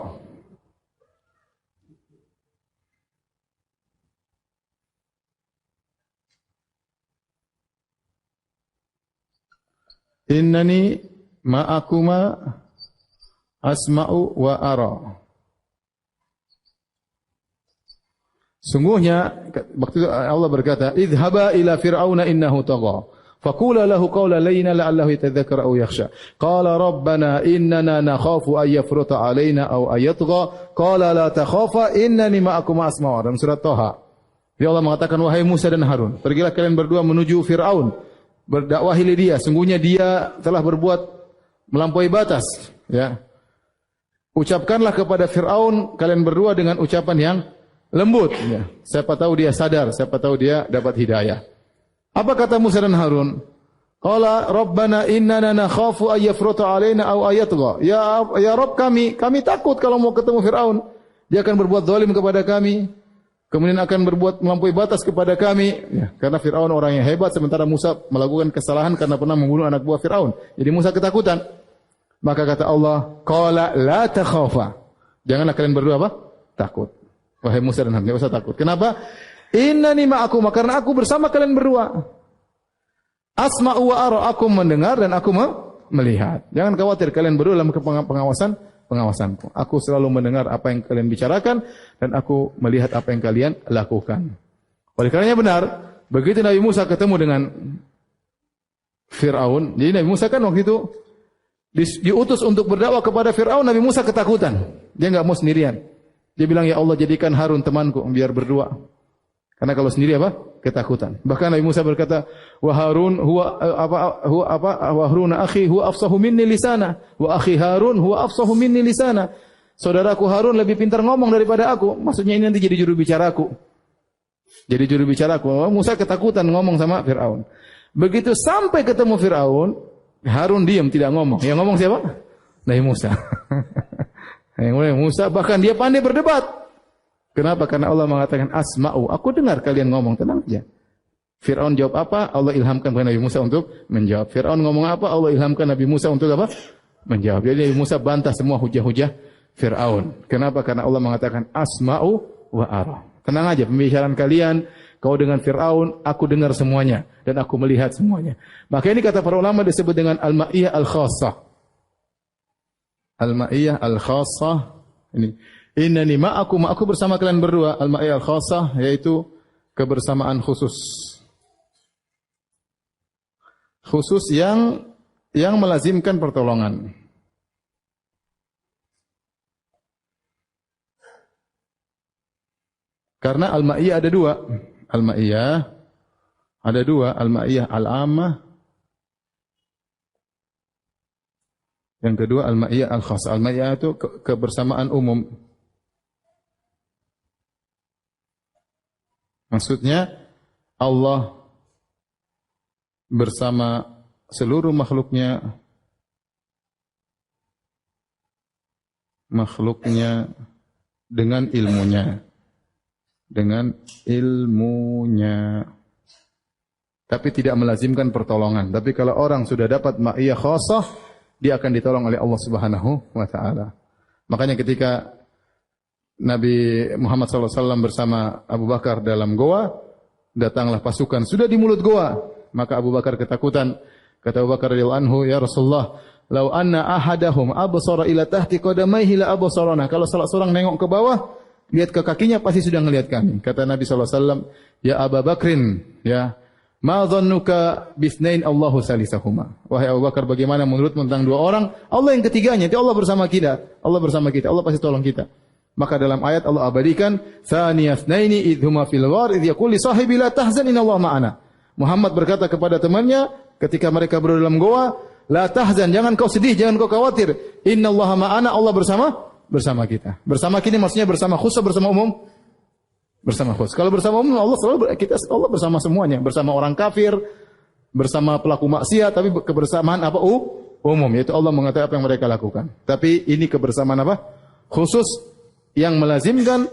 Innani ma'akuma asma'u wa ara. Sungguhnya waktu itu Allah berkata, idhaba ila fir'auna innahu tagha. Faqula lahu qawlan layyinan la'allahu yatadhakkaru aw yakhsha. Qala rabbana innana nakhafu an yafruta alaina aw ayatgha. Qala la takhafa innani ma'akuma asma'u. Dalam surat Thaha. Ya Allah mengatakan, wahai Musa dan Harun, pergilah kalian berdua menuju Fir'aun. Berdakwahi dia, sungguhnya dia telah berbuat melampaui batas, ya. Ucapkanlah kepada Fir'aun kalian berdua dengan ucapan yang lembut, ya. Siapa tahu dia sadar, siapa tahu dia dapat hidayah. Apa kata Musa dan Harun? Qala rabbana innana nakhafu ay yafruta alaina aw ayatgha. Ya Rabb kami takut kalau mau ketemu Fir'aun, dia akan berbuat zalim kepada kami. Kemudian akan berbuat melampaui batas kepada kami, ya, karena Fir'aun orang yang hebat, sementara Musa melakukan kesalahan karena pernah membunuh anak buah Fir'aun. Jadi Musa ketakutan. Maka kata Allah, qala la takhafa. Janganlah kalian berdua apa? Takut. Wahai Musa dan Harun, jangan usah takut. Kenapa? Innani ma'akum, karena aku bersama kalian berdua. Asma'u wa ara, aku mendengar dan aku melihat. Jangan khawatir, kalian berdua dalam pengawasanku. Aku selalu mendengar apa yang kalian bicarakan dan aku melihat apa yang kalian lakukan. Oleh karenanya benar, begitu Nabi Musa ketemu dengan Fir'aun, jadi Nabi Musa kan waktu itu diutus untuk berdakwah kepada Fir'aun, Nabi Musa ketakutan. Dia enggak mau sendirian. Dia bilang, ya Allah jadikan Harun temanku biar berdua. Karena kalau sendiri apa? Ketakutan. Bahkan Nabi Musa berkata, wa Harun huwa Harun akhi huwa afsahu minni lisana wa akhi Harun huwa afsahu minni lisana. Saudaraku Harun lebih pintar ngomong daripada aku. Maksudnya ini nanti jadi juru bicaraku. Jadi juru bicaraku. Musa ketakutan ngomong sama Fir'aun. Begitu sampai ketemu Fir'aun, Harun diam tidak ngomong. Yang ngomong siapa? Nabi Musa. Yang ngomong Musa, bahkan dia pandai berdebat. Kenapa? Karena Allah mengatakan asma'u, aku dengar kalian ngomong, tenang aja. Fir'aun jawab apa? Allah ilhamkan kepada Nabi Musa untuk menjawab. Fir'aun ngomong apa? Allah ilhamkan Nabi Musa untuk apa? Menjawab. Jadi Nabi Musa bantah semua hujah-hujah Fir'aun. Kenapa? Karena Allah mengatakan asma'u wa ara. Tenang aja pembicaraan kalian, kau dengan Fir'aun, aku dengar semuanya dan aku melihat semuanya. Maka ini kata para ulama disebut dengan al-ma'iyah al-khassah. Al-ma'iyah al-khassah. Ini innani ma'akum, aku bersama kalian berdua. Al-ma'iyah al-khassah yaitu kebersamaan khusus. Khusus yang melazimkan pertolongan. Karena al-ma'iyah ada dua. Al-ma'iyah ada dua, al-ma'iyah al-ammah Yang kedua al-ma'iyah al-khas. Al-ma'iyah itu kebersamaan umum. Maksudnya Allah bersama seluruh makhluknya dengan ilmunya. Dengan ilmunya. Tapi tidak melazimkan pertolongan. Tapi kalau orang sudah dapat ma'iyah khasah, dia akan ditolong oleh Allah Subhanahu wa taala. Makanya ketika Nabi Muhammad SAW bersama Abu Bakar dalam goa, datanglah pasukan sudah di mulut goa, maka Abu Bakar ketakutan. Kata Abu Bakar radhiyallahu anhu, "Ya Rasulullah, lau anna ahadahum absara ila tahti qadamaihi la absarana." Kalau salah seorang nengok ke bawah, lihat ke kakinya pasti sudah ngelihat kami. Kata Nabi SAW, "Ya Abu Bakrin, ya, ma dhannuka bisnain Allahu salisahuma." Wahai Abu Bakar, bagaimana menurutmu tentang dua orang, Allah yang ketiganya, itu Allah bersama kita. Allah bersama kita, Allah pasti tolong kita. Maka dalam ayat Allah abadikan, "Tsaniyasnaini idhuma fil ghar idh yaqul li sahibi la tahzan innallaha ma'ana." Muhammad berkata kepada temannya ketika mereka berada dalam goa, "La tahzan, jangan kau sedih, jangan kau khawatir. Innallaha ma'ana, Allah bersama kita." Bersama kita maksudnya bersama khusus, bersama umum. Bersama khusus. Kalau bersama umum Allah Allah bersama semuanya, bersama orang kafir, bersama pelaku maksiat, tapi kebersamaan apa? Umum, yaitu Allah mengetahui apa yang mereka lakukan. Tapi ini kebersamaan apa? Khusus yang melazimkan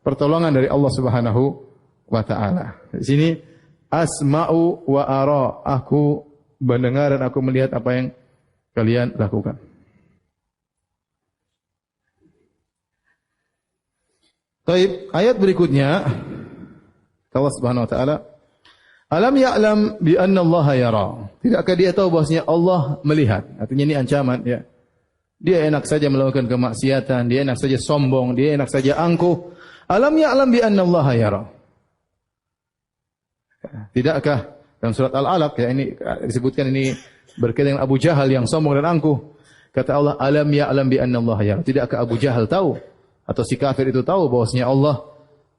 pertolongan dari Allah Subhanahu wa taala. Di sini asma'u wa ara, aku mendengar dan aku melihat apa yang kalian lakukan. Baik, ayat berikutnya Allah Subhanahu wa taala, alam ya'lam bi anna Allah yara. Tidakkah dia tahu bahwasanya Allah melihat? Artinya ini ancaman, ya. Dia enak saja melakukan kemaksiatan, dia enak saja sombong, dia enak saja angkuh. Alam ya'lam bi anna Allah yara. Tidakkah dalam surat Al-Alaq, ya, ini disebutkan ini berkaitan dengan Abu Jahal yang sombong dan angkuh. Kata Allah, alam ya'lam bi anna Allah yara. Tidakkah Abu Jahal tahu atau si kafir itu tahu bahwasanya Allah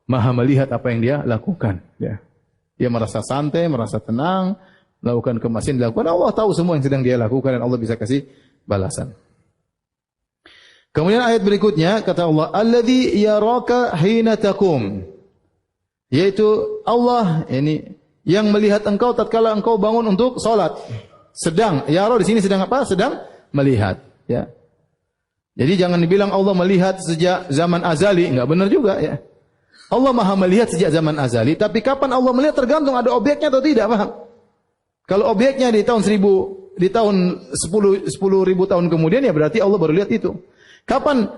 Maha melihat apa yang dia lakukan, ya. Dia merasa santai, merasa tenang, melakukan kemaksiatan dilakukan. Allah tahu semua yang sedang dia lakukan dan Allah bisa kasih balasan. Kemudian ayat berikutnya kata Allah, alladzi yaraka hina taqum. Yaitu Allah ini yang melihat engkau tatkala engkau bangun untuk salat. Sedang, yara di sini sedang apa? Sedang melihat, ya. Jadi jangan dibilang Allah melihat sejak zaman azali, enggak benar juga, ya. Allah Maha melihat sejak zaman azali, tapi kapan Allah melihat tergantung ada objeknya atau tidak, paham? Kalau objeknya di tahun 1000, di tahun 10 ribu tahun kemudian, ya berarti Allah baru lihat itu. Kapan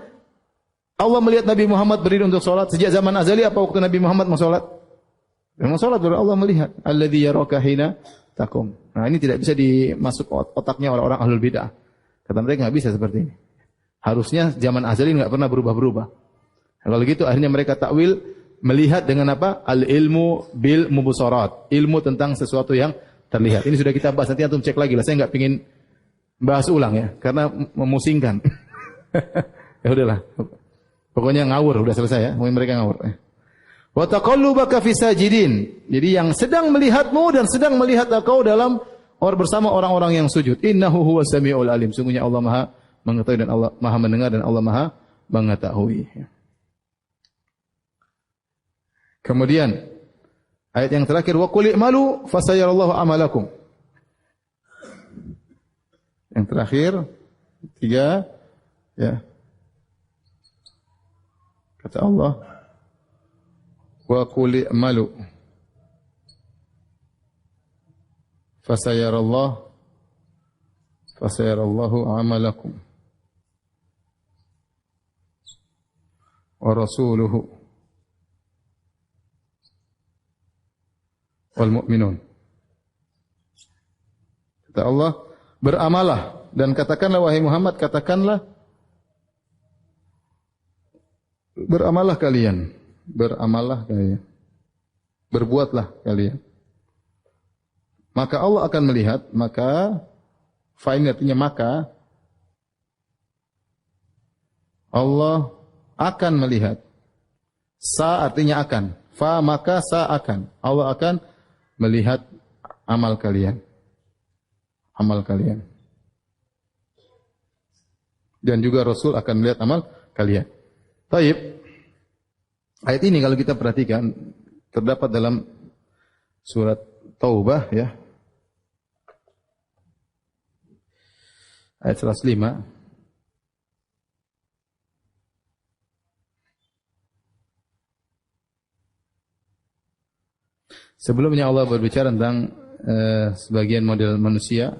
Allah melihat Nabi Muhammad berdiri untuk sholat? Sejak zaman azali apa waktu Nabi Muhammad mau sholat? Mau sholat baru Allah melihat. Alladzi yaraka hina taqum. Nah, ini tidak bisa dimasuk otaknya orang-orang ahlul bidah. Kata mereka nggak bisa seperti ini. Harusnya zaman azali nggak pernah berubah-berubah. Nah, kalau gitu akhirnya mereka takwil melihat dengan apa? Al-ilmu bil mubsarat. Ilmu tentang sesuatu yang terlihat. Ini sudah kita bahas, nanti antum cek lagi lah. Saya nggak pingin bahas ulang, ya, karena memusingkan. Ya udahlah. Pokoknya ngawur, udah selesai, ya. Mungkin mereka ngawur. Wa taqallubaka fi sajidin. Jadi yang sedang melihatmu dan sedang melihat engkau dalam bersama orang-orang yang sujud. Innahu huwas samiul alim. Sungguhnya Allah Maha mengetahui dan Allah Maha mendengar dan Allah Maha mengetahui. Kemudian ayat yang terakhir, wa qul i'malu fasayarallahu amalakum. Yang terakhir 3, ya. Kata Allah, wa qul i'malu fasayarallahu amalakum wa rasuluhu wal mu'minun. Kata Allah, beramalah dan katakanlah wahai Muhammad, katakanlah beramalah kalian, berbuatlah kalian. Maka Allah akan melihat, maka fa'in artinya maka Allah akan melihat. Sa artinya akan. Fa maka sa akan. Allah akan melihat amal kalian. Amal kalian. dan juga Rasul akan melihat amal kalian. Baik. Ayat ini kalau kita perhatikan terdapat dalam surat Taubah ya. Ayat 105. Sebelumnya Allah berbicara tentang sebagian model manusia.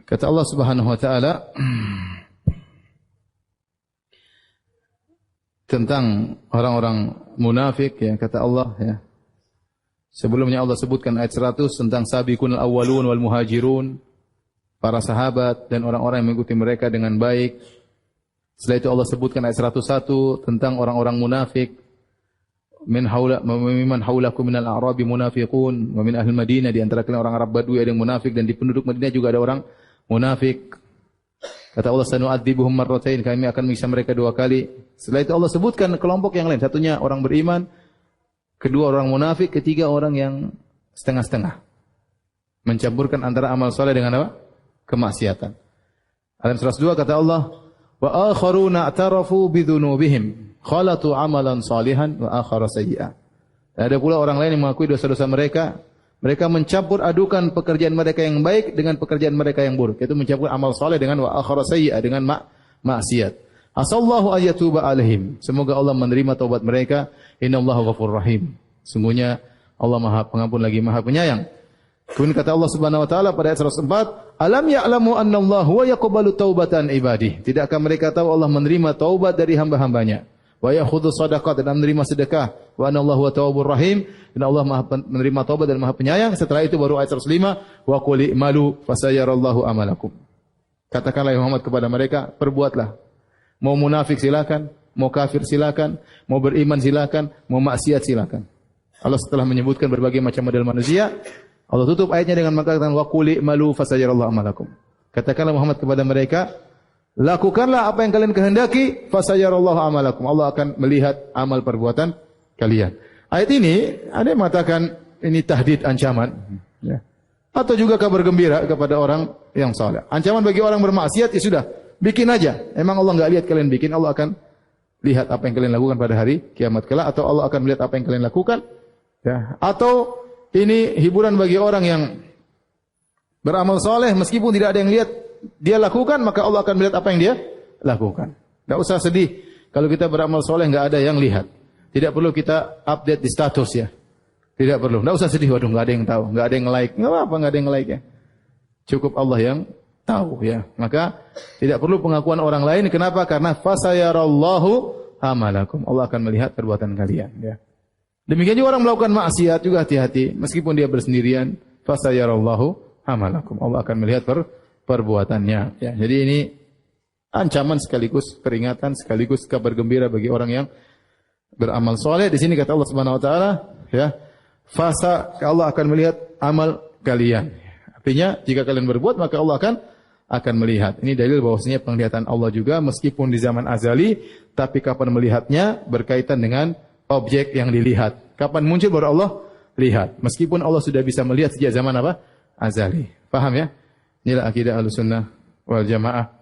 Kata Allah Subhanahu wa taala tentang orang-orang munafik ya, kata Allah ya. Sebelumnya Allah sebutkan ayat 100 tentang sabiqunal awwalun wal muhajirun, para sahabat dan orang-orang yang mengikuti mereka dengan baik. Setelah itu Allah sebutkan ayat 101 tentang orang-orang munafik. Mimman haulakum minal a'rabi munafiqun wa min ahli Madinah, di antara kalian orang Arab Badui ada yang munafik dan di penduduk Madinah juga ada orang munafik. Kata Allah, sanu'adzibuhum marratain, kami akan menyiksa mereka 2 kali. Setelah itu Allah sebutkan kelompok yang lain, satunya orang beriman, kedua orang munafik, ketiga orang yang setengah-setengah. Mencampurkan antara amal saleh dengan apa? Kemaksiatan. Ayat 102 kata Allah, wa akharuna a'tarafu bidzunubihim khalatu amalan salihan wa akhara sayyi'ah. Ada pula orang lain yang mengakui dosa-dosa mereka. Mereka mencampur adukan pekerjaan mereka yang baik dengan pekerjaan mereka yang buruk. Itu mencampur amal saleh dengan wa akhara sayyi'ah, dengan maksiat. Asallahu ayyatuba alaihim. Semoga Allah menerima taubat mereka. Innallaha ghafurur rahim. Sungguhnya Allah Maha Pengampun lagi Maha Penyayang. Kemudian kata Allah Subhanahu wa taala pada ayat 104, "Alam ya'lamu annallaha huwa yaqbalu taubatan ibadihi." Tidakkah mereka tahu Allah menerima taubat dari hamba-hambanya? Wa ya'khudhu shadaqat, dan menerima sedekah. Wa anallahu tawwabur rahim, dan Allah Maha menerima taubat dan Maha Penyayang. Setelah itu baru ayat 105, "Wa qul i'malu fasayarallahu amalakum." Katakanlah ya Muhammad kepada mereka, perbuatlah. Mau munafik silakan, mau kafir silakan, mau beriman silakan, mau maksiat silakan. Allah setelah menyebutkan berbagai macam model manusia, Allah tutup ayatnya dengan mengatakan wa qul i'malu fasayarallahu amalakum. Katakanlah Muhammad kepada mereka, lakukanlah apa yang kalian kehendaki, fasayarallahu amalakum. Allah akan melihat amal perbuatan kalian. Ayat ini ada yang mengatakan ini tahdid, ancaman, ya. Atau juga kabar gembira kepada orang yang saleh. Ancaman bagi orang bermaksiat, ya sudah, bikin aja. Emang Allah enggak lihat kalian bikin, Allah akan lihat apa yang kalian lakukan pada hari kiamat kelak, atau Allah akan melihat apa yang kalian lakukan, ya. Atau ini hiburan bagi orang yang beramal saleh, meskipun tidak ada yang lihat dia lakukan, maka Allah akan melihat apa yang dia lakukan. Tidak usah sedih kalau kita beramal soleh nggak ada yang lihat. Tidak perlu kita update di status ya. Tidak perlu. Tidak usah sedih. Waduh, nggak ada yang tahu, nggak ada yang like. Nggak apa-apa, nggak ada yang like ya. Cukup Allah yang tahu ya. Maka tidak perlu pengakuan orang lain. Kenapa? Karena fasayarallahu amalakum. Allah akan melihat perbuatan kalian. Ya. Demikian juga orang melakukan maksiat juga hati-hati. Meskipun dia bersendirian, fasayarallahu amalakum. Allah akan melihat perbuatannya. Ya, jadi ini ancaman sekaligus peringatan sekaligus kabar gembira bagi orang yang beramal soleh. Di sini kata Allah Subhanahu Wa Taala, ya, Allah akan melihat amal kalian. Artinya jika kalian berbuat maka Allah akan melihat. Ini dalil bahwasanya penglihatan Allah juga meskipun di zaman azali, tapi kapan melihatnya berkaitan dengan objek yang dilihat. Kapan muncul baru Allah lihat. Meskipun Allah sudah bisa melihat sejak zaman apa? Azali. Paham ya? Inilah akidah Ahlussunnah wal Jamaah.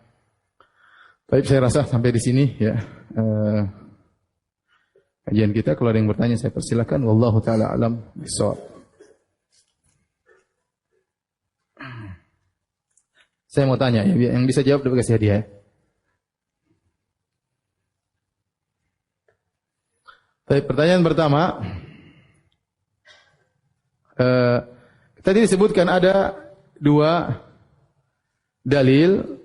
Baik, saya rasa sampai di sini ya kajian kita. Kalau ada yang bertanya saya persilakan. Wallahu taala alam bissawab. Saya mau tanya ya, yang bisa jawab dapat kasih hadiah. Baik, pertanyaan pertama. Tadi disebutkan ada 2 dalil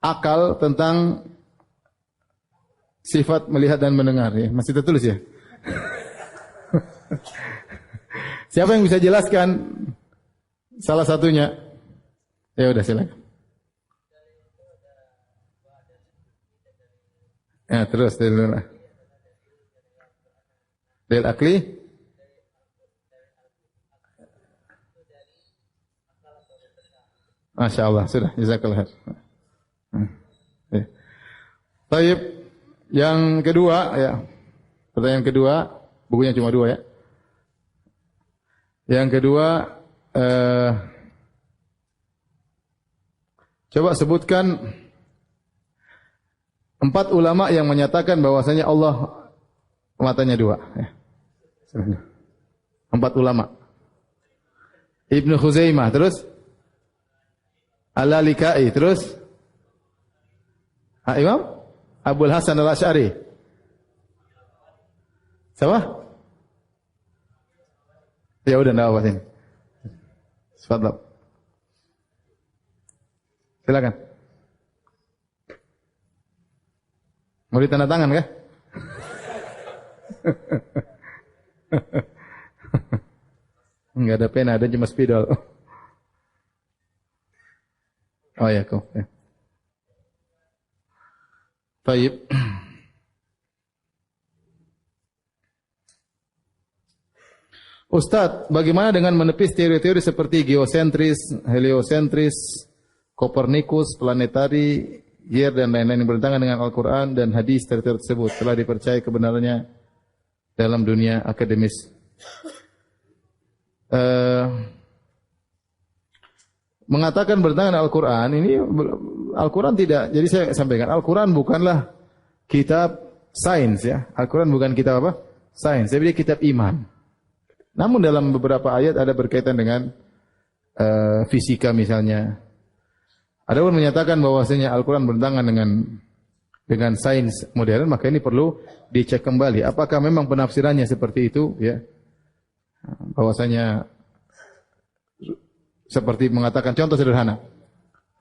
akal tentang sifat melihat dan mendengar ya. Masih tertulis ya? Siapa yang bisa jelaskan salah satunya? Ya udah silakan. Ya, terus dalil mana? Dalil akli? Masya Allah, sudah, jazakallah khair. Ya. Baik, yang kedua ya, pertanyaan kedua, bukunya cuma 2 ya. Yang kedua, Eh, coba sebutkan 4 ulama yang menyatakan bahwasanya Allah matanya 2. Ya. 4 ulama. Ibnu Khuzaimah, terus Al-Lalikai, terus Imam Abul Hasan Al-Asy'ari. Siapa? Ya udah enggak apa sini. Tafadhal. Silakan. Mau ditanda tangan kah? Enggak ada pena, ada cuma spidol. Oh ya, kau. Ya. Baik. Ustadz, bagaimana dengan menepis teori-teori seperti geosentris, heliosentris, Kopernikus, planetari, Yer dan lain-lain yang bertentangan dengan Al-Quran dan hadis tersebut telah dipercaya kebenarannya dalam dunia akademis. Mengatakan bertentangan dengan Al-Quran, ini Al-Quran tidak. Jadi saya sampaikan, Al-Quran bukanlah kitab sains ya. Al-Quran bukan kitab apa? Sains. Tapi dia kitab iman. Namun dalam beberapa ayat ada berkaitan dengan fisika misalnya. Ada pun menyatakan bahwasanya Al-Quran bertentangan dengan sains modern, maka ini perlu dicek kembali. Apakah memang penafsirannya seperti itu? Ya, bahwasanya seperti mengatakan, contoh sederhana,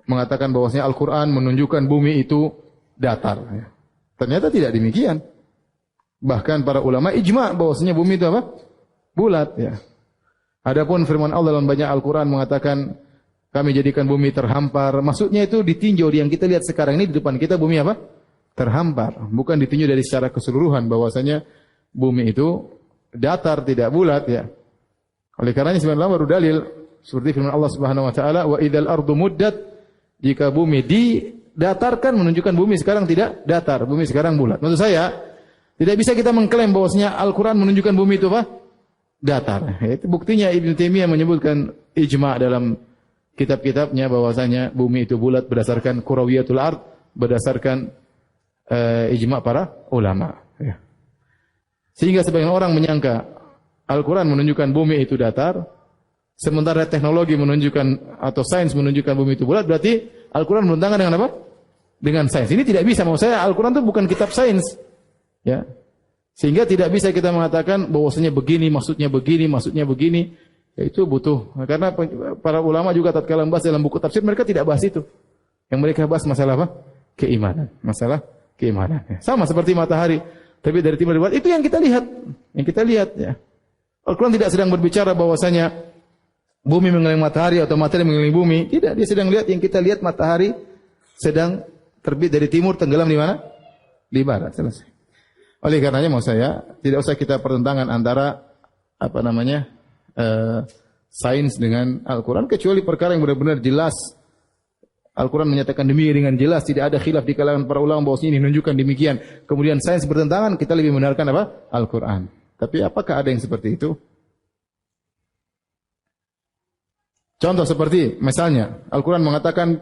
mengatakan bahwasanya Al-Quran menunjukkan bumi itu datar. Ya. Ternyata tidak demikian. Bahkan para ulama ijma bahwasanya bumi itu apa? Bulat. Ya. Adapun firman Allah dalam banyak Al-Quran mengatakan, kami jadikan bumi terhampar. Maksudnya itu ditinjau yang kita lihat sekarang ini di depan kita bumi apa? Terhampar. Bukan ditinjau dari secara keseluruhan bahwasanya bumi itu datar tidak bulat ya. Oleh karenanya sebenarnya baru dalil seperti firman Allah Subhanahu wa taala, wa idzal ardu muddat, jika bumi didatarkan menunjukkan bumi sekarang tidak datar, bumi sekarang bulat. Maksud saya, tidak bisa kita mengklaim bahwasanya Al-Qur'an menunjukkan bumi itu apa? Datar. Itu buktinya Ibnu Taimiyah menyebutkan ijma dalam kitab-kitabnya bahwasanya bumi itu bulat berdasarkan kurawiyatul ard, berdasarkan ijma para ulama. Ya. Sehingga sebagian orang menyangka Al-Quran menunjukkan bumi itu datar, sementara teknologi menunjukkan atau sains menunjukkan bumi itu bulat, berarti Al-Quran bertentangan dengan apa? Dengan sains. Ini tidak bisa. Maksud saya Al-Quran itu bukan kitab sains. Ya. Sehingga tidak bisa kita mengatakan bahwasanya begini, maksudnya begini. Ya, itu butuh. Karena para ulama juga tatkala membahas dalam buku tafsir mereka tidak bahas itu. Yang mereka bahas masalah apa? Keimanan. Masalah keimanan. Ya. Sama seperti matahari. Tapi dari timur barat itu yang kita lihat. Yang kita lihat ya. Al-Quran tidak sedang berbicara bahwasanya bumi mengelilingi matahari atau matahari mengelilingi bumi. Tidak. Dia sedang lihat yang kita lihat matahari sedang terbit dari timur, tenggelam di mana? Di barat. Selesai. Oleh karenanya mau saya tidak usah kita pertentangan antara sains dengan Al-Quran, kecuali perkara yang benar-benar jelas. Al-Quran menyatakan demikian dengan jelas, tidak ada khilaf di kalangan para ulama bahwa ini menunjukkan demikian. Kemudian sains bertentangan, kita lebih benarkan apa? Al-Quran. Tapi apakah ada yang seperti itu? Contoh seperti misalnya Al-Quran mengatakan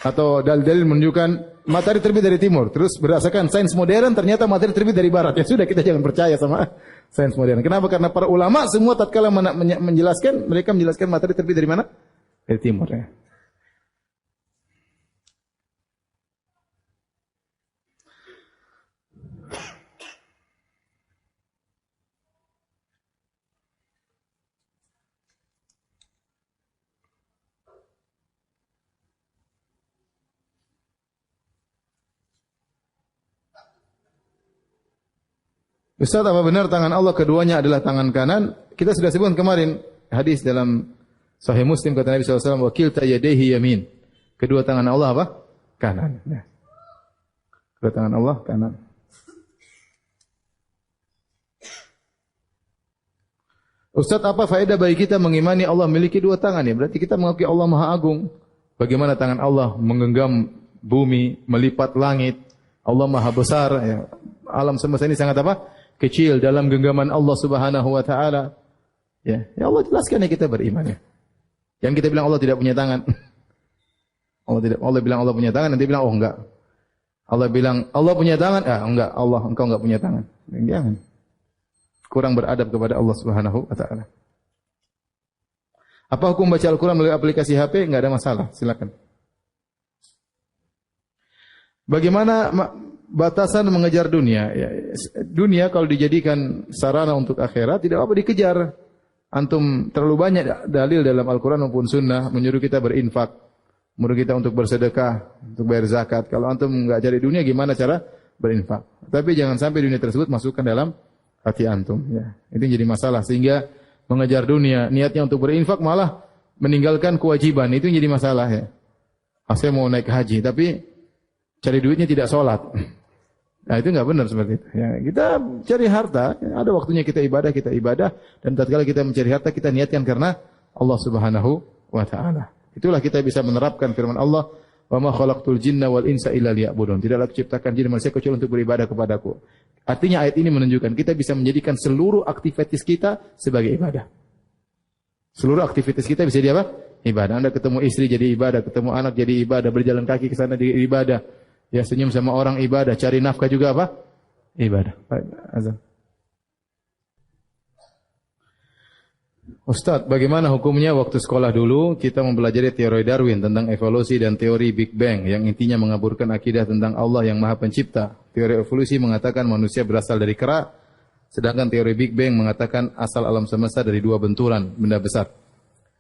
atau dalil-dalil menunjukkan matahari terbit dari timur, terus berdasarkan sains modern ternyata matahari terbit dari barat. Ya sudah, kita jangan percaya sama sains modern. Kenapa? Karena para ulama semua tatkala menjelaskan, mereka menjelaskan matahari terbit dari mana? Dari timur ya. Ustaz, apa benar tangan Allah keduanya adalah tangan kanan? Kita sudah sebutkan kemarin hadis dalam Sahih Muslim kata Nabi SAW, wa kilta yadayhi yamin. Kedua tangan Allah apa? Kanan. Ya. Kedua tangan Allah kanan. Ustaz, apa faedah bagi kita mengimani Allah memiliki dua tangan ya? Berarti kita mengakui Allah Maha Agung. Bagaimana tangan Allah menggenggam bumi, melipat langit. Allah Maha Besar ya. Alam semesta ini sangat apa? Kecil dalam genggaman Allah Subhanahu wa taala. Ya, Allah jelaskan ya kita beriman ya. Yang kita bilang Allah tidak punya tangan. Allah bilang Allah punya tangan, nanti bilang oh enggak. Allah bilang Allah punya tangan, enggak, Allah engkau enggak punya tangan. Jangan. Kurang beradab kepada Allah Subhanahu wa taala. Apa hukum baca Al-Qur'an melalui aplikasi HP? Enggak ada masalah, silakan. Bagaimana batasan mengejar dunia? Ya, dunia kalau dijadikan sarana untuk akhirat tidak apa dikejar. Antum terlalu banyak dalil dalam Al-Qur'an maupun sunnah menyuruh kita berinfak, menyuruh kita untuk bersedekah, untuk bayar zakat. Kalau antum enggak cari dunia, gimana cara berinfak? Tapi jangan sampai dunia tersebut masukkan dalam hati antum. Ya, itu jadi masalah sehingga mengejar dunia, niatnya untuk berinfak malah meninggalkan kewajiban. Itu jadi masalah ya. Saya mau naik haji tapi cari duitnya tidak sholat. Nah itu enggak benar seperti itu. Ya, kita cari harta, ada waktunya kita ibadah dan tatkala kita mencari harta kita niatkan karena Allah Subhanahu wa taala. Itulah kita bisa menerapkan firman Allah, "Wa ma khalaqtul jinna wal insa illa liya'budun." Tidaklah kuciptakan jin dan manusia kecuali untuk beribadah kepadaku. Artinya ayat ini menunjukkan kita bisa menjadikan seluruh aktivitas kita sebagai ibadah. Seluruh aktivitas kita bisa jadi apa? Ibadah. Anda ketemu istri jadi ibadah, ketemu anak jadi ibadah, berjalan kaki ke sana jadi ibadah. Ya senyum sama orang ibadah, cari nafkah juga apa? Ibadah. Baik, azan. Ustaz, bagaimana hukumnya waktu sekolah dulu kita mempelajari teori Darwin tentang evolusi dan teori Big Bang yang intinya mengaburkan akidah tentang Allah yang Maha Pencipta. Teori evolusi mengatakan manusia berasal dari kera, sedangkan teori Big Bang mengatakan asal alam semesta dari dua benturan benda besar.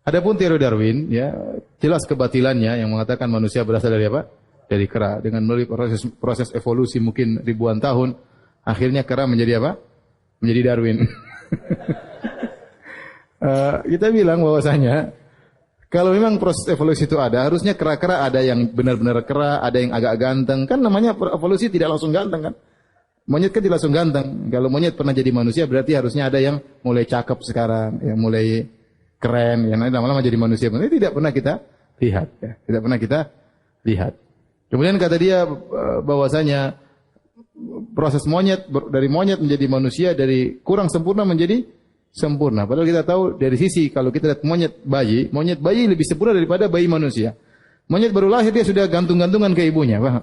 Adapun teori Darwin, ya jelas kebatilannya yang mengatakan manusia berasal dari apa? Dari kera. Dengan melalui proses evolusi mungkin ribuan tahun, akhirnya kera menjadi apa? Menjadi Darwin. Kita bilang bahwasanya kalau memang proses evolusi itu ada, harusnya kera-kera ada yang benar-benar kera, ada yang agak ganteng. Kan namanya evolusi tidak langsung ganteng kan? Monyet kan tidak langsung ganteng. Kalau monyet pernah jadi manusia berarti harusnya ada yang mulai cakep sekarang, yang mulai keren, yang lama-lama jadi manusia. Ini tidak pernah kita lihat, ya. Tidak pernah kita lihat. Kemudian kata dia bahwasanya proses monyet dari monyet menjadi manusia, dari kurang sempurna menjadi sempurna. Padahal kita tahu dari sisi kalau kita lihat monyet bayi lebih sempurna daripada bayi manusia. Monyet baru lahir dia sudah gantung-gantungan ke ibunya, paham?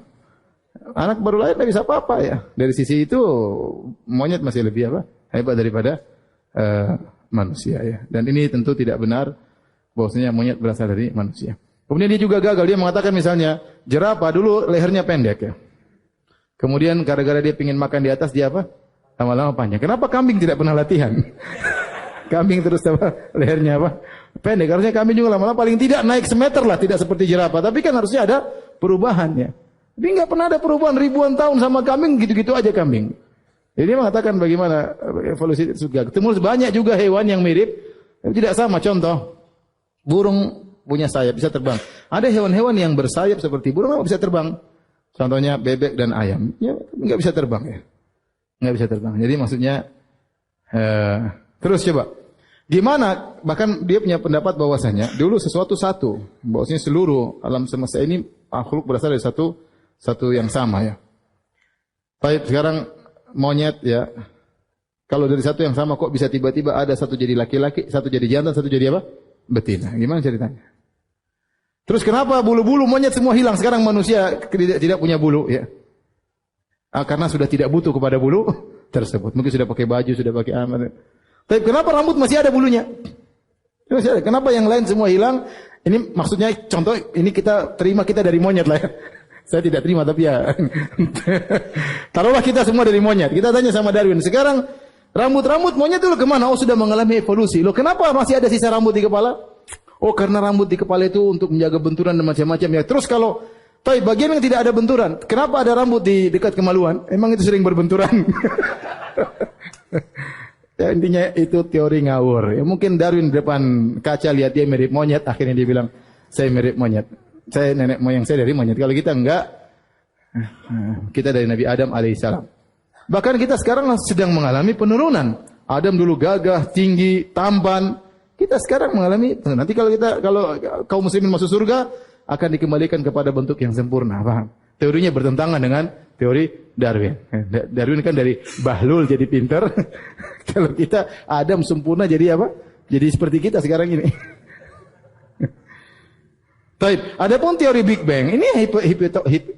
Anak baru lahir tidak bisa apa-apa ya. Dari sisi itu monyet masih lebih apa? Hebat daripada manusia ya. Dan ini tentu tidak benar bahwasanya monyet berasal dari manusia. Kemudian dia juga gagal, dia mengatakan misalnya jerapah dulu lehernya pendek ya. Kemudian gara-gara dia ingin makan di atas dia apa? Lama-lama panjang. Kenapa kambing tidak pernah latihan? Kambing terus apa? Lehernya apa? Pendek. Harusnya kambing juga lama-lama paling tidak naik semeter lah, tidak seperti jerapah. Tapi kan harusnya ada perubahan ya. Tapi enggak pernah ada perubahan ribuan tahun sama kambing, gitu-gitu aja kambing. Jadi dia mengatakan bagaimana evolusi surga. Ketemu banyak juga hewan yang mirip, tapi tidak sama. Contoh, burung punya sayap, bisa terbang. Ada hewan-hewan yang bersayap seperti burung, nggak bisa terbang. Contohnya bebek dan ayam, ya nggak bisa terbang ya. Nggak bisa terbang. Jadi maksudnya terus coba gimana? Bahkan dia punya pendapat bahwasanya dulu sesuatu satu, bahwasanya seluruh alam semesta ini makhluk berasal dari satu yang sama ya. Baik, sekarang monyet ya. Kalau dari satu yang sama kok bisa tiba-tiba ada satu jadi laki-laki, satu jadi jantan, satu jadi apa? Betina. Gimana ceritanya? Terus kenapa bulu-bulu monyet semua hilang? Sekarang manusia tidak punya bulu ya. Karena sudah tidak butuh kepada bulu tersebut. Mungkin sudah pakai baju, sudah pakai amat. Tapi kenapa rambut masih ada bulunya? Kenapa yang lain semua hilang? Ini maksudnya contoh, ini kita terima kita dari monyet lah ya. Saya tidak terima tapi ya. Taruhlah kita semua dari monyet. Kita tanya sama Darwin. Sekarang rambut-rambut monyet dulu kemana? Oh sudah mengalami evolusi. Loh kenapa masih ada sisa rambut di kepala? Oh karena rambut di kepala itu untuk menjaga benturan dan macam-macam ya. Terus kalau bagian yang tidak ada benturan, kenapa ada rambut di dekat kemaluan? Emang itu sering berbenturan. Ya, intinya itu teori ngawur. Ya, mungkin Darwin di depan kaca lihat dia mirip monyet, akhirnya dia bilang, saya mirip monyet. Saya nenek moyang saya dari monyet. Kalau kita enggak, kita dari Nabi Adam alaihissalam. Bahkan kita sekarang sedang mengalami penurunan. Adam dulu gagah, tinggi, tampan. Kita sekarang mengalami, nanti kalau kaum muslimin masuk surga, akan dikembalikan kepada bentuk yang sempurna. Paham? Teorinya bertentangan dengan teori Darwin. Darwin kan dari bahlul jadi pinter. Kalau kita Adam sempurna jadi apa? Jadi seperti kita sekarang ini. Taib. Adapun teori Big Bang ini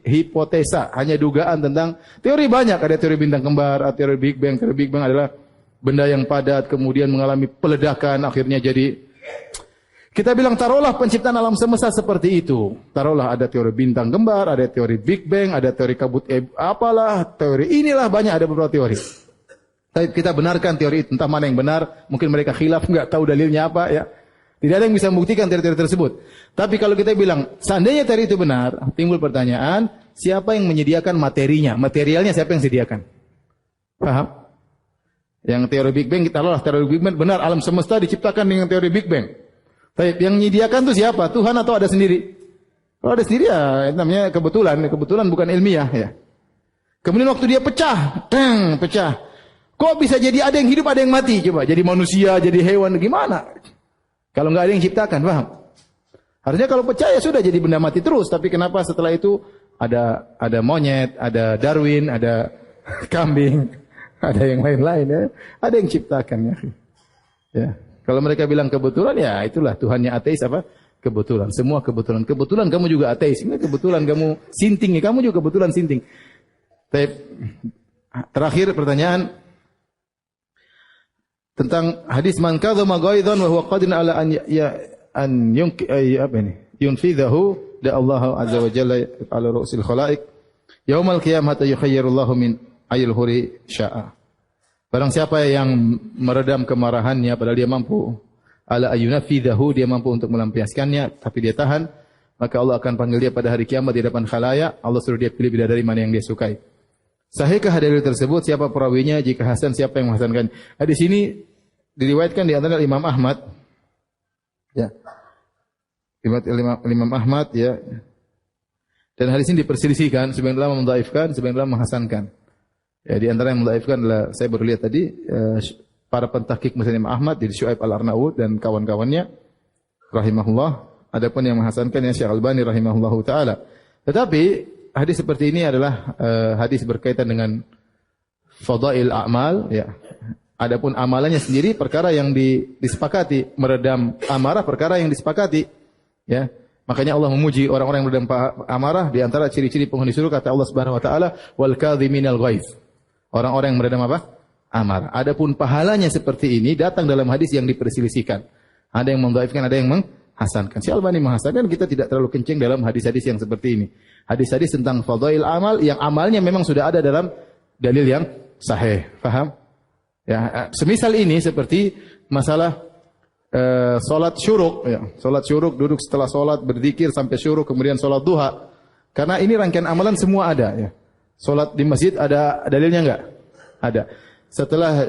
hipotesa, hanya dugaan tentang teori banyak. Ada teori bintang kembar, ada teori Big Bang. Teori Big Bang adalah benda yang padat kemudian mengalami peledakan akhirnya jadi. Kita bilang taruhlah penciptaan alam semesta seperti itu. Taruhlah ada teori bintang kembar, ada teori Big Bang, ada teori kabut apalah, teori inilah banyak ada beberapa teori. Tapi kita benarkan teori itu, entah mana yang benar, mungkin mereka khilaf, enggak tahu dalilnya apa ya. Tidak ada yang bisa membuktikan teori-teori tersebut. Tapi kalau kita bilang, seandainya teori itu benar, timbul pertanyaan, siapa yang menyediakan materinya? Materialnya siapa yang sediakan? Paham? Yang teori Big Bang, kita taruhlah teori Big Bang benar, alam semesta diciptakan dengan teori Big Bang. Tapi yang menyediakan itu siapa? Tuhan atau ada sendiri? Kalau ada sendiri ya namanya kebetulan. Kebetulan bukan ilmiah ya. Kemudian waktu dia pecah, pecah. Kok bisa jadi ada yang hidup, ada yang mati? Coba, jadi manusia, jadi hewan, gimana? Kalau nggak ada yang ciptakan, paham? Harusnya kalau percaya sudah jadi benda mati terus. Tapi kenapa setelah itu ada monyet, ada Darwin, ada kambing, ada yang lain-lain ya. Ada yang ciptakan ya. Ya. Kalau mereka bilang kebetulan ya itulah Tuhannya ateis apa? Kebetulan. Semua kebetulan. Kebetulan kamu juga ateis. Ini kebetulan kamu sinting ya. Kamu juga kebetulan sinting. Terakhir pertanyaan tentang hadis man kadzama ghaidhan wa huwa qadirun ala an yunfidhahu da Allah azza wa jalla ala ru'sil khalaiq yaumal qiyamah yukhayyirullahu min ayil huri sya'a. Barang siapa yang meredam kemarahannya padahal dia mampu ala ayunfidhahu, dia mampu untuk melampiaskannya tapi dia tahan, maka Allah akan panggil dia pada hari kiamat di depan khalayak. Allah suruh dia pilih bidadari mana yang dia sukai. Sahihkah hadis tersebut? Siapa perawinya? Jika hasan, siapa yang menghasankan? Hadis ini diriwayatkan di antara Imam Ahmad. Ya. Imam Ahmad ya. Dan hadis ini diperselisihkan, sebagian ulama mendhaifkan, sebagian ulama menghasankan. Ya, di antara yang mendhaifkan adalah saya baru lihat tadi para pentahqiq Musnad Imam Ahmad, jadi Syuaib Al-Arnaud dan kawan-kawannya rahimahullah. Adapun yang menghasankan ya Syekh Albani rahimahullahu taala. Tetapi hadis seperti ini adalah hadis berkaitan dengan fadail a'mal ya. Adapun amalannya sendiri perkara yang disepakati, meredam amarah perkara yang disepakati ya. Makanya Allah memuji orang-orang yang meredam amarah, di antara ciri-ciri penghuni surga kata Allah Subhanahu wa taala wal kadhiminal ghaiz. Orang-orang yang meredam apa? Amarah. Adapun pahalanya seperti ini datang dalam hadis yang diperselisihkan. Ada yang mendhaifkan, ada yang menghasankan. Si Albani menghasankan, kita tidak terlalu kencing dalam hadis-hadis yang seperti ini. Hadis-hadis tentang fadail amal yang amalnya memang sudah ada dalam dalil yang sahih. Paham? Ya, semisal ini seperti masalah salat syuruk ya. Salat syuruk, duduk setelah salat berzikir sampai syuruk, kemudian salat duha. Karena ini rangkaian amalan semua ada ya. Salat di masjid ada dalilnya enggak? Ada. Setelah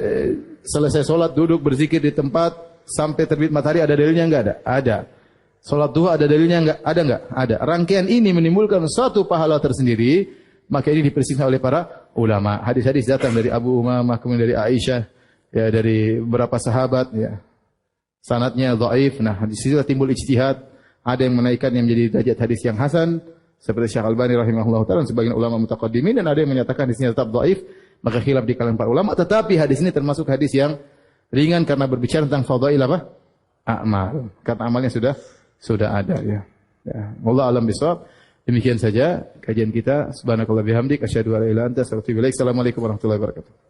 selesai salat duduk berzikir di tempat sampai terbit matahari ada dalilnya enggak? Ada. Salat duha ada dalilnya enggak? Ada enggak? Ada. Rangkaian ini menimbulkan suatu pahala tersendiri, maka ini dipersingkat oleh para ulama. Hadis-hadis datang dari Abu Umamah, kemudian dari Aisyah, ya dari beberapa sahabat ya. Sanadnya dhaif. Nah, di situ timbul ijtihad. Ada yang menaikkan yang menjadi derajat hadis yang hasan seperti Syekh Albani rahimahullahu taala dan sebagian ulama mutaqaddimin, dan ada yang menyatakan hadis ini tetap dhaif, maka khilaf di kalangan para ulama. Tetapi hadis ini termasuk hadis yang ringan karena berbicara tentang fadail apa? Amal. Karena amalnya sudah ada ya. Ya, wallahu alam bisawab. Demikian saja kajian kita. Subhanakallah bihamdik asyhadu an la ilaha illa anta astaghfiruka wa atubu ilaik. Assalamualaikum warahmatullahi wabarakatuh.